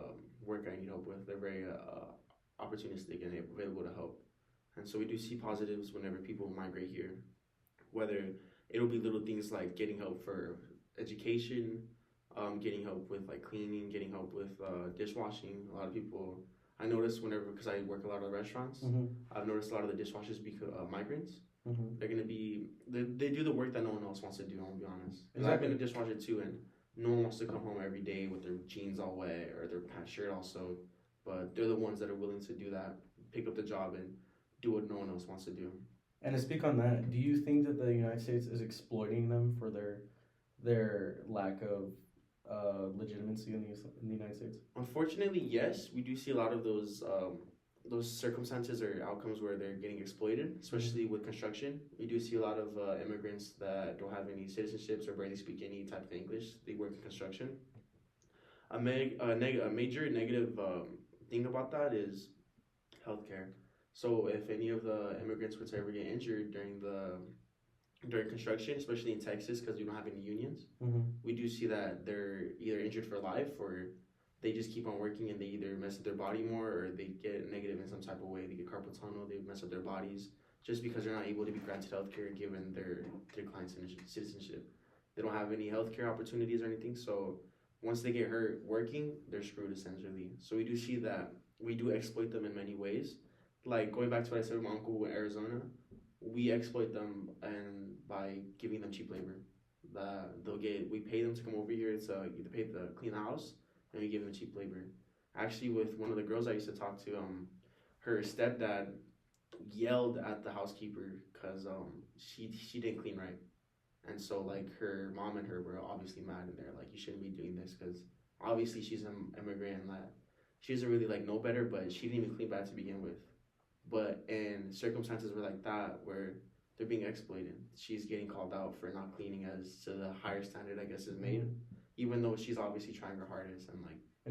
work I need help with. They're very opportunistic and available to help. And so we do see positives whenever people migrate here, whether it'll be little things like getting help for education, getting help with like cleaning, getting help with dishwashing. A lot of people, I notice because I work a lot of restaurants, I've noticed a lot of the dishwashers migrants. They're gonna they do the work that no one else wants to do. I'll be honest. Because I've been a dishwasher too, and no one wants to come home every day with their jeans all wet or their shirt all soaked. But they're the ones that are willing to do that, pick up the job and do what no one else wants to do.
And to speak on that, do you think that the United States is exploiting them for their lack of legitimacy in the United States?
Unfortunately, yes, we do see a lot of those circumstances or outcomes where they're getting exploited, especially with construction. We do see a lot of immigrants that don't have any citizenships or barely speak any type of English. They work in construction. A major negative thing about that is healthcare. So if any of the immigrants were to ever get injured during construction, especially in Texas, because we don't have any unions, we do see that they're either injured for life or they just keep on working and they either mess up their body more or they get negative in some type of way. They get carpal tunnel, they mess up their bodies just because they're not able to be granted healthcare given their declined citizenship. They don't have any healthcare opportunities or anything, so once they get hurt working, they're screwed essentially. So we do see that we do exploit them in many ways. Like going back to what I said with my uncle in Arizona, we exploit them and by giving them cheap labor. We pay them to come over here to either pay to clean the house, and we give them cheap labor. Actually, with one of the girls I used to talk to, her stepdad yelled at the housekeeper because she didn't clean right, and so like her mom and her were obviously mad, and they're like, you shouldn't be doing this because obviously she's an immigrant and that she doesn't really like know better, but she didn't even clean bad to begin with. But in circumstances where like that, where they're being exploited, she's getting called out for not cleaning as to the higher standard I guess is made, even though she's obviously trying her hardest
and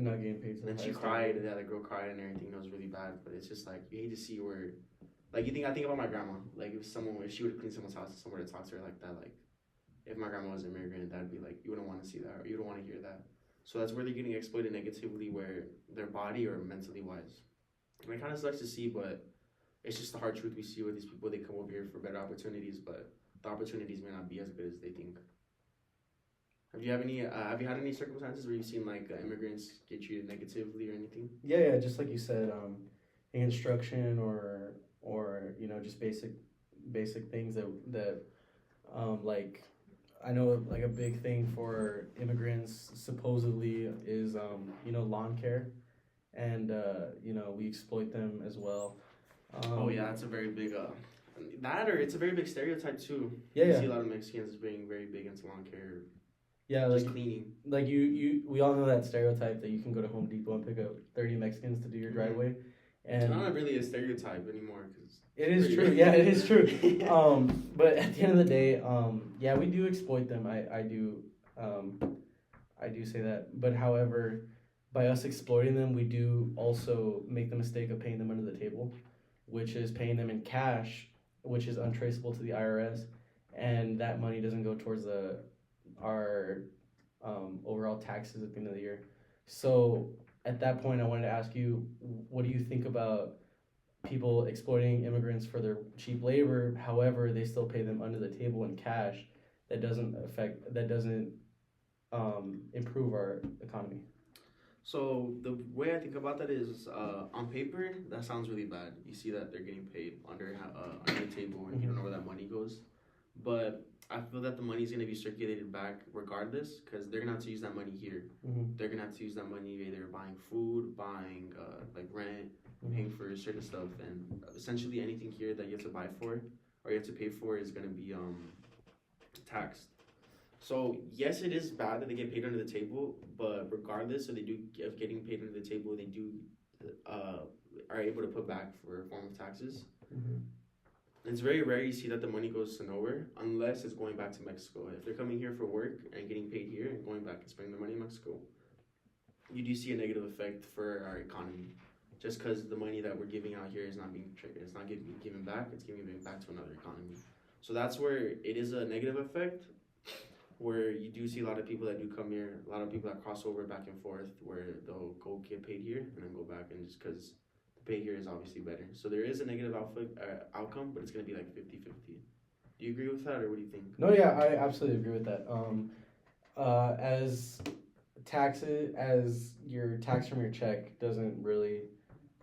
not getting paid.
And then she cried, and the girl cried and everything. It was really bad, but it's just like you hate to see where, like I think about my grandma. Like if she would clean someone's house, somewhere to talk to her like that. Like if my grandma was an immigrant, that'd be like you wouldn't want to see that or you don't want to hear that. So that's where they're getting exploited negatively, where their body or mentally wise. And it kind of sucks to see, but it's just the hard truth we see with these people. They come over here for better opportunities, but the opportunities may not be as good as they think. Have you had any circumstances where you've seen like immigrants get treated negatively or anything?
Yeah, just like you said, in construction or just basic things that like I know like a big thing for immigrants supposedly is lawn care, and we exploit them as well.
That's a very big it's a very big stereotype too.
Yeah,
you see a lot of Mexicans being very big into lawn care.
Yeah,
just cleaning.
Like we all know that stereotype that you can go to Home Depot and pick up 30 Mexicans to do your driveway, and
it's not really a stereotype anymore because
it is true. Yeah, it is true. But at the end of the day, we do exploit them. I do say that. But however, by us exploiting them, we do also make the mistake of paying them under the table, which is paying them in cash, which is untraceable to the IRS, and that money doesn't go towards our overall taxes at the end of the year. So at that point, I wanted to ask you, what do you think about people exploiting immigrants for their cheap labor? However, they still pay them under the table in cash. That doesn't improve our economy.
So the way I think about that is, on paper, that sounds really bad. You see that they're getting paid under the table, and you don't know where that money goes. But I feel that the money is going to be circulated back regardless, because they're going to have to use that money here. They're going to have to use that money either buying food, buying like rent, paying for certain stuff, and essentially anything here that you have to buy for or you have to pay for is going to be taxed. So yes, it is bad that they get paid under the table, but regardless of getting paid under the table, they do are able to put back for a form of taxes. It's very rare you see that the money goes to nowhere unless it's going back to Mexico. If they're coming here for work and getting paid here and going back and spending the money in Mexico, you do see a negative effect for our economy. Just because the money that we're giving out here is not being it's not getting given back, it's giving back to another economy. So that's where it is a negative effect, where you do see a lot of people that do come here, a lot of people that cross over back and forth, where they'll go get paid here and then go back, and just because the pay here is obviously better. So there is a negative outcome, but it's going to be like 50-50. Do you agree with that, or what do you think?
No, yeah, I absolutely agree with that. As taxes, as your tax from your check doesn't really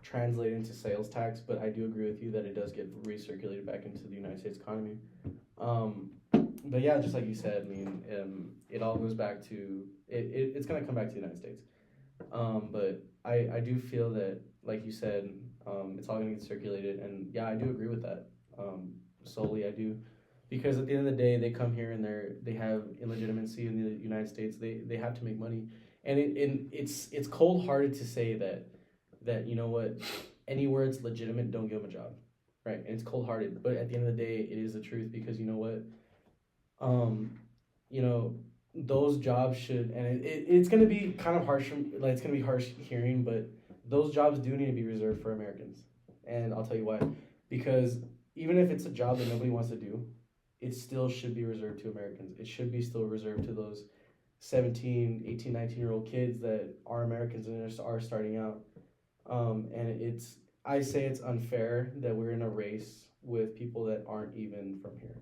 translate into sales tax, but I do agree with you that it does get recirculated back into the United States economy. But yeah, just like you said, I mean, it all goes back to it's gonna come back to the United States. But I do feel that, like you said, it's all gonna get circulated, and yeah, I do agree with that. Solely, I do, because at the end of the day, they come here and they have illegitimacy in the United States. They have to make money, and it's cold hearted to say that you know what, anywhere it's legitimate, don't give them a job, right? And it's cold hearted, but at the end of the day, it is the truth, because you know what, you know, those jobs should, and it's gonna be kind of harsh, like it's gonna be harsh hearing, but those jobs do need to be reserved for Americans, and I'll tell you why. Because even if it's a job that nobody wants to do, it still should be reserved to Americans. It should be still reserved to those 17, 18, 19-year-old kids that are Americans and are starting out. And I say it's unfair that we're in a race with people that aren't even from here,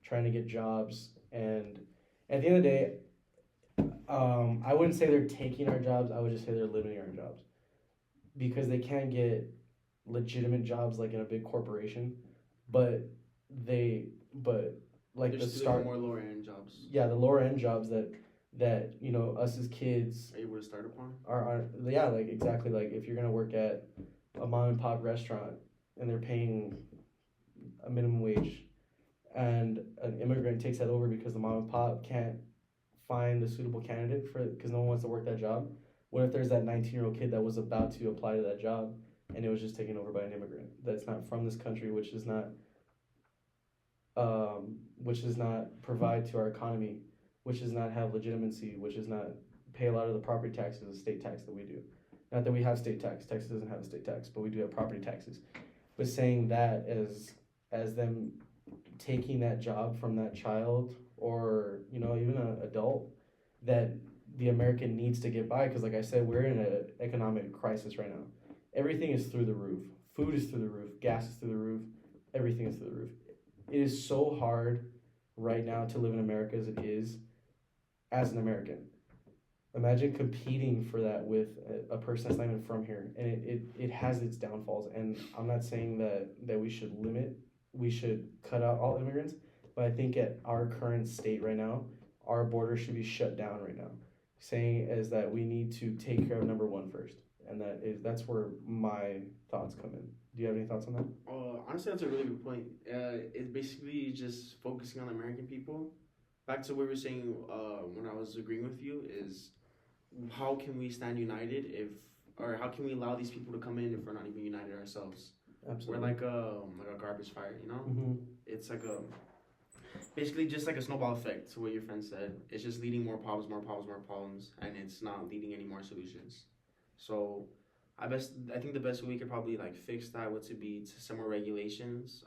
trying to get jobs. And at the end of the day, I wouldn't say they're taking our jobs. I would just say they're limiting our jobs, because they can't get legitimate jobs like in a big corporation, but like
There's
the
still
start
more lower end jobs.
Yeah, the lower end jobs that you know, us as kids
Are you able to start upon?
are yeah, like exactly, like if you're gonna work at a mom and pop restaurant and they're paying a minimum wage, and an immigrant takes that over because the mom and pop can't find a suitable candidate for it because no one wants to work that job. What if there's that 19-year-old kid that was about to apply to that job and it was just taken over by an immigrant that's not from this country, which does not provide to our economy, which does not have legitimacy, which does not pay a lot of the property taxes, the state tax that we do. Not that we have state tax. Texas doesn't have a state tax, but we do have property taxes. But saying that as them taking that job from that child, or you know, even an adult that the American needs to get by, because like I said, we're in an economic crisis right now. Everything is through the roof. Food is through the roof. Gas is through the roof. Everything is through the roof. It is so hard right now to live in America as it is as an American. Imagine competing for that with a person that's not even from here, and it has its downfalls. And I'm not saying that we should cut out all immigrants, but I think at our current state right now, our border should be shut down right now. Saying is that we need to take care of number one first, and that's where my thoughts come in. Do you have any thoughts on that?
Honestly, that's a really good point. It's basically just focusing on American people. Back to what we were saying when I was agreeing with you is, how can we stand united or how can we allow these people to come in if we're not even united ourselves?
Absolutely.
We're like a garbage fire, you know?
Mm-hmm.
It's like basically just like a snowball effect to what your friend said. It's just leading more problems, and it's not leading any more solutions. So I think the best way we could probably like fix that would be to some more regulations.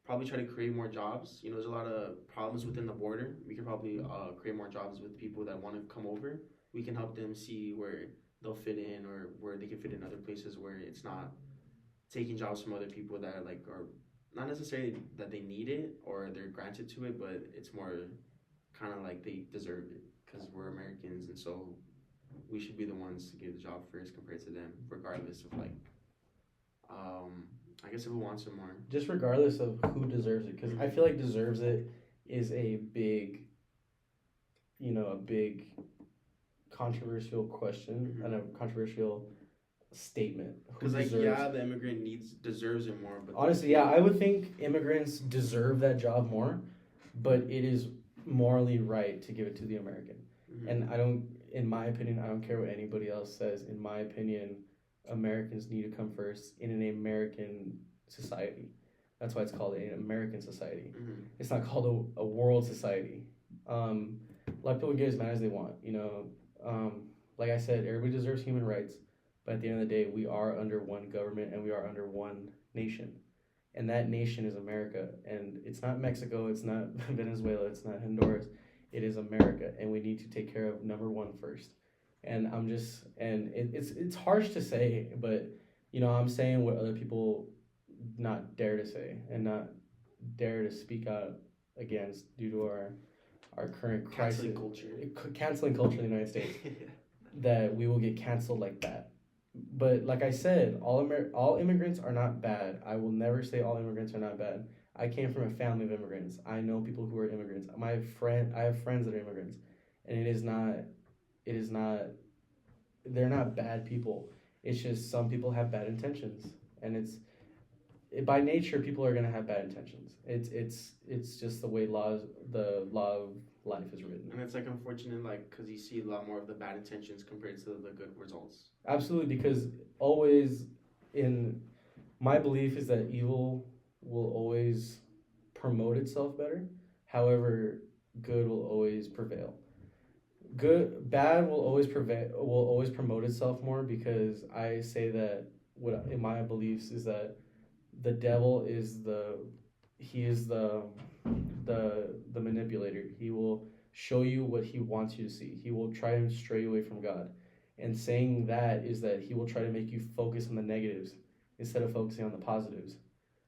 Probably try to create more jobs. You know, there's a lot of problems within the border. We could probably create more jobs with people that want to come over. We can help them see where they'll fit in, or where they can fit in other places where it's not taking jobs from other people that are not necessarily that they need it or they're granted to it, but it's more kind of like they deserve it because we're Americans, and so we should be the ones to get the job first compared to them, regardless of like, I guess if we want some more.
Just regardless of who deserves it, because I feel like deserves it is a big controversial question and a controversial statement.
Because like, yeah, the immigrant deserves it more, but
honestly, yeah, I would think immigrants deserve that job more, but it is morally right to give it to the American. And in my opinion, I don't care what anybody else says. In my opinion, Americans need to come first in an American society. That's why it's called an American society.
Mhm.
It's not called a world society. A lot of people get as mad as they want, you know. Like I said, everybody deserves human rights, but at the end of the day, we are under one government and we are under one nation. And that nation is America. And it's not Mexico, it's not Venezuela, it's not Honduras. It is America, and we need to take care of number one first. And it's harsh to say, but you know, I'm saying what other people not dare to say and not dare to speak out against due to our current crisis. Canceling culture in the United States. That we will get canceled like that. But like I said, all immigrants are not bad. I will never say all immigrants are not bad. I came from a family of immigrants. I know people who are immigrants. I have friends that are immigrants, and it is not, they're not bad people. It's just some people have bad intentions, and by nature, people are gonna have bad intentions. It's just the way the law of life is written.
And it's like unfortunate, like, because you see a lot more of the bad intentions compared to the good results.
Absolutely, because always in my belief is that evil will always promote itself better. However, good will always prevail. Bad will always promote itself more, because I say that what in my beliefs is that the devil is the manipulator. He will show you what he wants you to see. He will try and stray you away from God. And saying that is that he will try to make you focus on the negatives instead of focusing on the positives.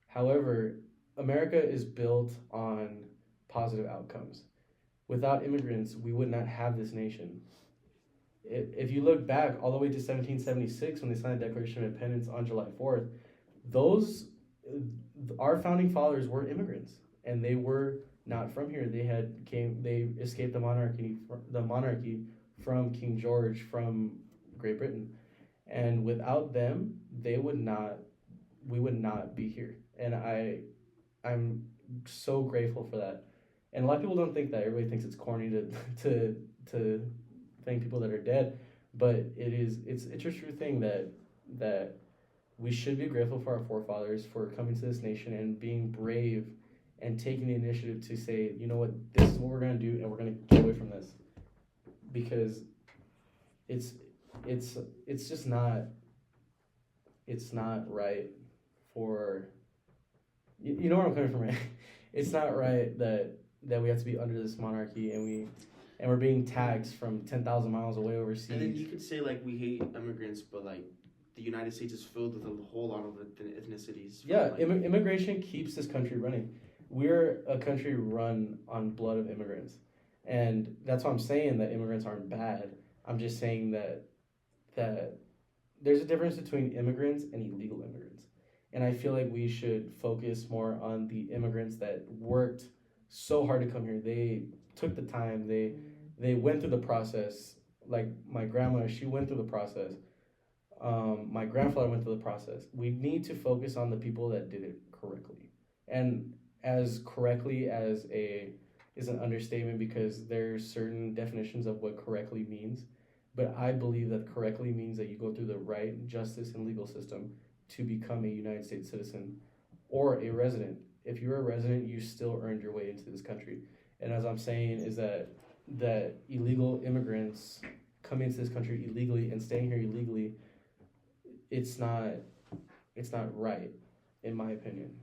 However, America is built on positive outcomes. Without immigrants, we would not have this nation. If you look back all the way to 1776, when they signed the Declaration of Independence on July 4th, our founding fathers were immigrants, and they were not from here. They escaped the monarchy from King George from Great Britain, and without them, we would not be here. And I'm so grateful for that. And a lot of people don't think that. Everybody thinks it's corny to thank people that are dead, but it's a true thing that we should be grateful for our forefathers for coming to this nation and being brave and taking the initiative to say, you know what, this is what we're gonna do, and we're gonna get away from this, because it's just not right for you know where I'm coming from, right? It's not right that we have to be under this monarchy and we're being taxed from 10,000 miles away overseas.
And then you could say, like, we hate immigrants, but, like, the United States is filled with a whole lot of ethnicities.
Yeah, immigration keeps this country running. We're a country run on blood of immigrants. And that's why I'm saying that immigrants aren't bad. I'm just saying that there's a difference between immigrants and illegal immigrants. And I feel like we should focus more on the immigrants that worked so hard to come here. They took the time. They went through the process. Like my grandma, she went through the process. My grandfather went through the process. We need to focus on the people that did it correctly. And as correctly is an understatement, because there's certain definitions of what correctly means. But I believe that correctly means that you go through the right justice and legal system to become a United States citizen or a resident. If you're a resident, you still earned your way into this country. And as I'm saying is that illegal immigrants coming into this country illegally and staying here illegally, it's not right, in my opinion.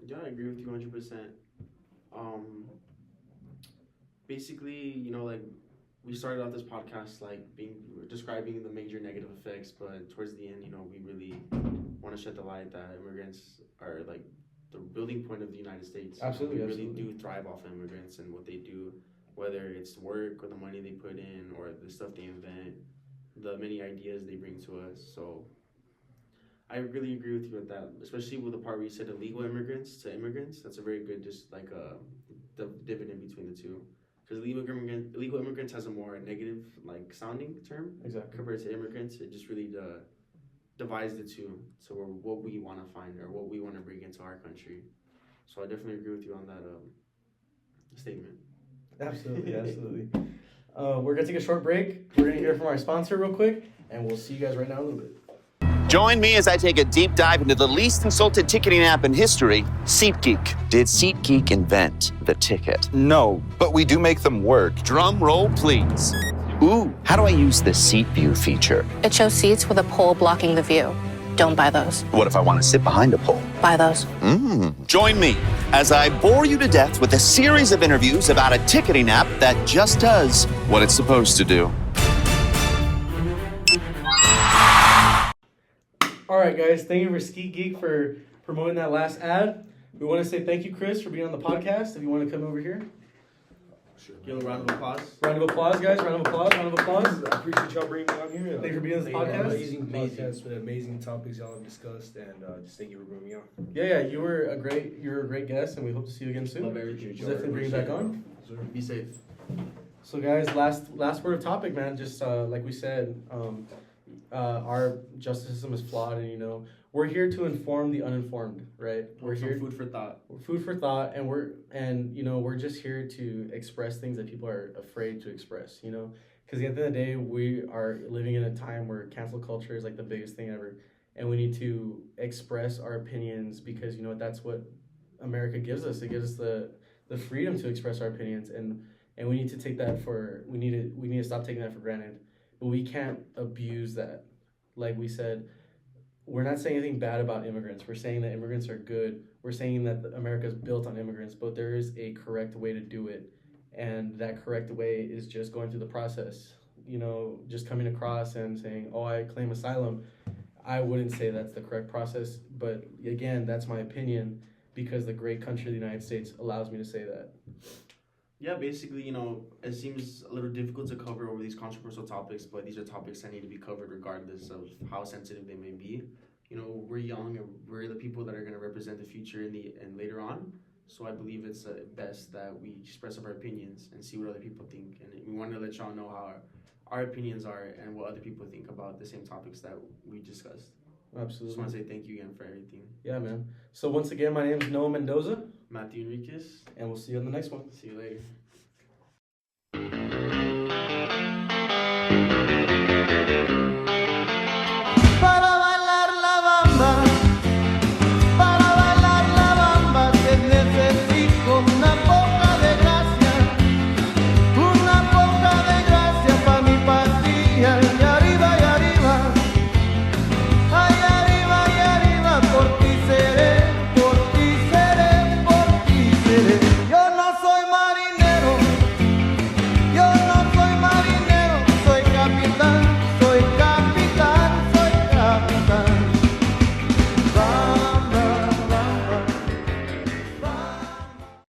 Yeah, I agree with you 100%. Basically, you know, like, we started off this podcast like describing the major negative effects, but towards the end, you know, we really want to shed the light that immigrants are like the building point of the United States.
Absolutely,
we
absolutely.
really do thrive off immigrants and what they do, whether it's work or the money they put in or the stuff they invent, the many ideas they bring to us. So I really agree with you with that, especially with the part where you said illegal immigrants to immigrants. That's a very good, just like the dividend between the two. Because illegal immigrants has a more negative, like, sounding term.
Exactly.
Compared to immigrants. It just really divides the two. So what we want to find or what we want to bring into our country. So I definitely agree with you on that statement.
Absolutely, absolutely. We're going to take a short break. We're going to hear from our sponsor real quick, and we'll see you guys right now in a little bit.
Join me as I take a deep dive into the least insulted ticketing app in history, SeatGeek. Did SeatGeek invent the ticket?
No, but we do make them work.
Drum roll, please. Ooh, how do I use the Seat View feature?
It shows seats with a pole blocking the view. Don't buy those.
What if I want to sit behind a pole?
Buy those.
Join me as I bore you to death with a series of interviews about a ticketing app that just does what it's supposed to do.
All right, guys. Thank you for Skeet Geek for promoting that last ad. We want to say thank you, Chris, for being on the podcast. If you want to come over here.
Give a round of applause.
Round of applause, guys. Round of applause. Round of applause.
I appreciate y'all bringing me on here.
Thank you for being on this podcast.
Amazing podcast with amazing topics y'all have discussed, and just thank you for bringing me on.
Yeah. You were a great guest, and we hope to see you again soon.
Love everything.
Definitely bring you back on.
Be safe.
So, guys, last word of topic, man. Just like we said, our justice system is flawed, and we're here to inform the uninformed, right? We're here
Food for thought.
Food for thought, and we're just here to express things that people are afraid to express, because at the end of the day, we are living in a time where cancel culture is like the biggest thing ever, and we need to express our opinions because that's what America gives us. It gives us the freedom to express our opinions, and we need to take that we need to stop taking that for granted, but we can't abuse that. Like we said, we're not saying anything bad about immigrants. We're saying that immigrants are good. We're saying that America is built on immigrants, but there is a correct way to do it. And that correct way is just going through the process. Just coming across and saying, oh, I claim asylum. I wouldn't say that's the correct process. But again, that's my opinion because the great country of the United States allows me to say that.
Yeah, basically, it seems a little difficult to cover over these controversial topics, but these are topics that need to be covered regardless of how sensitive they may be. We're young and we're the people that are going to represent the future and later on. So I believe it's best that we express our opinions and see what other people think. And we want to let y'all know how our opinions are and what other people think about the same topics that we discussed.
Absolutely.
Just want to say thank you again for everything.
Yeah, man. So once again, my name is Noah Mendoza.
Matthew Enriquez.
And we'll see you on the next one.
See you later.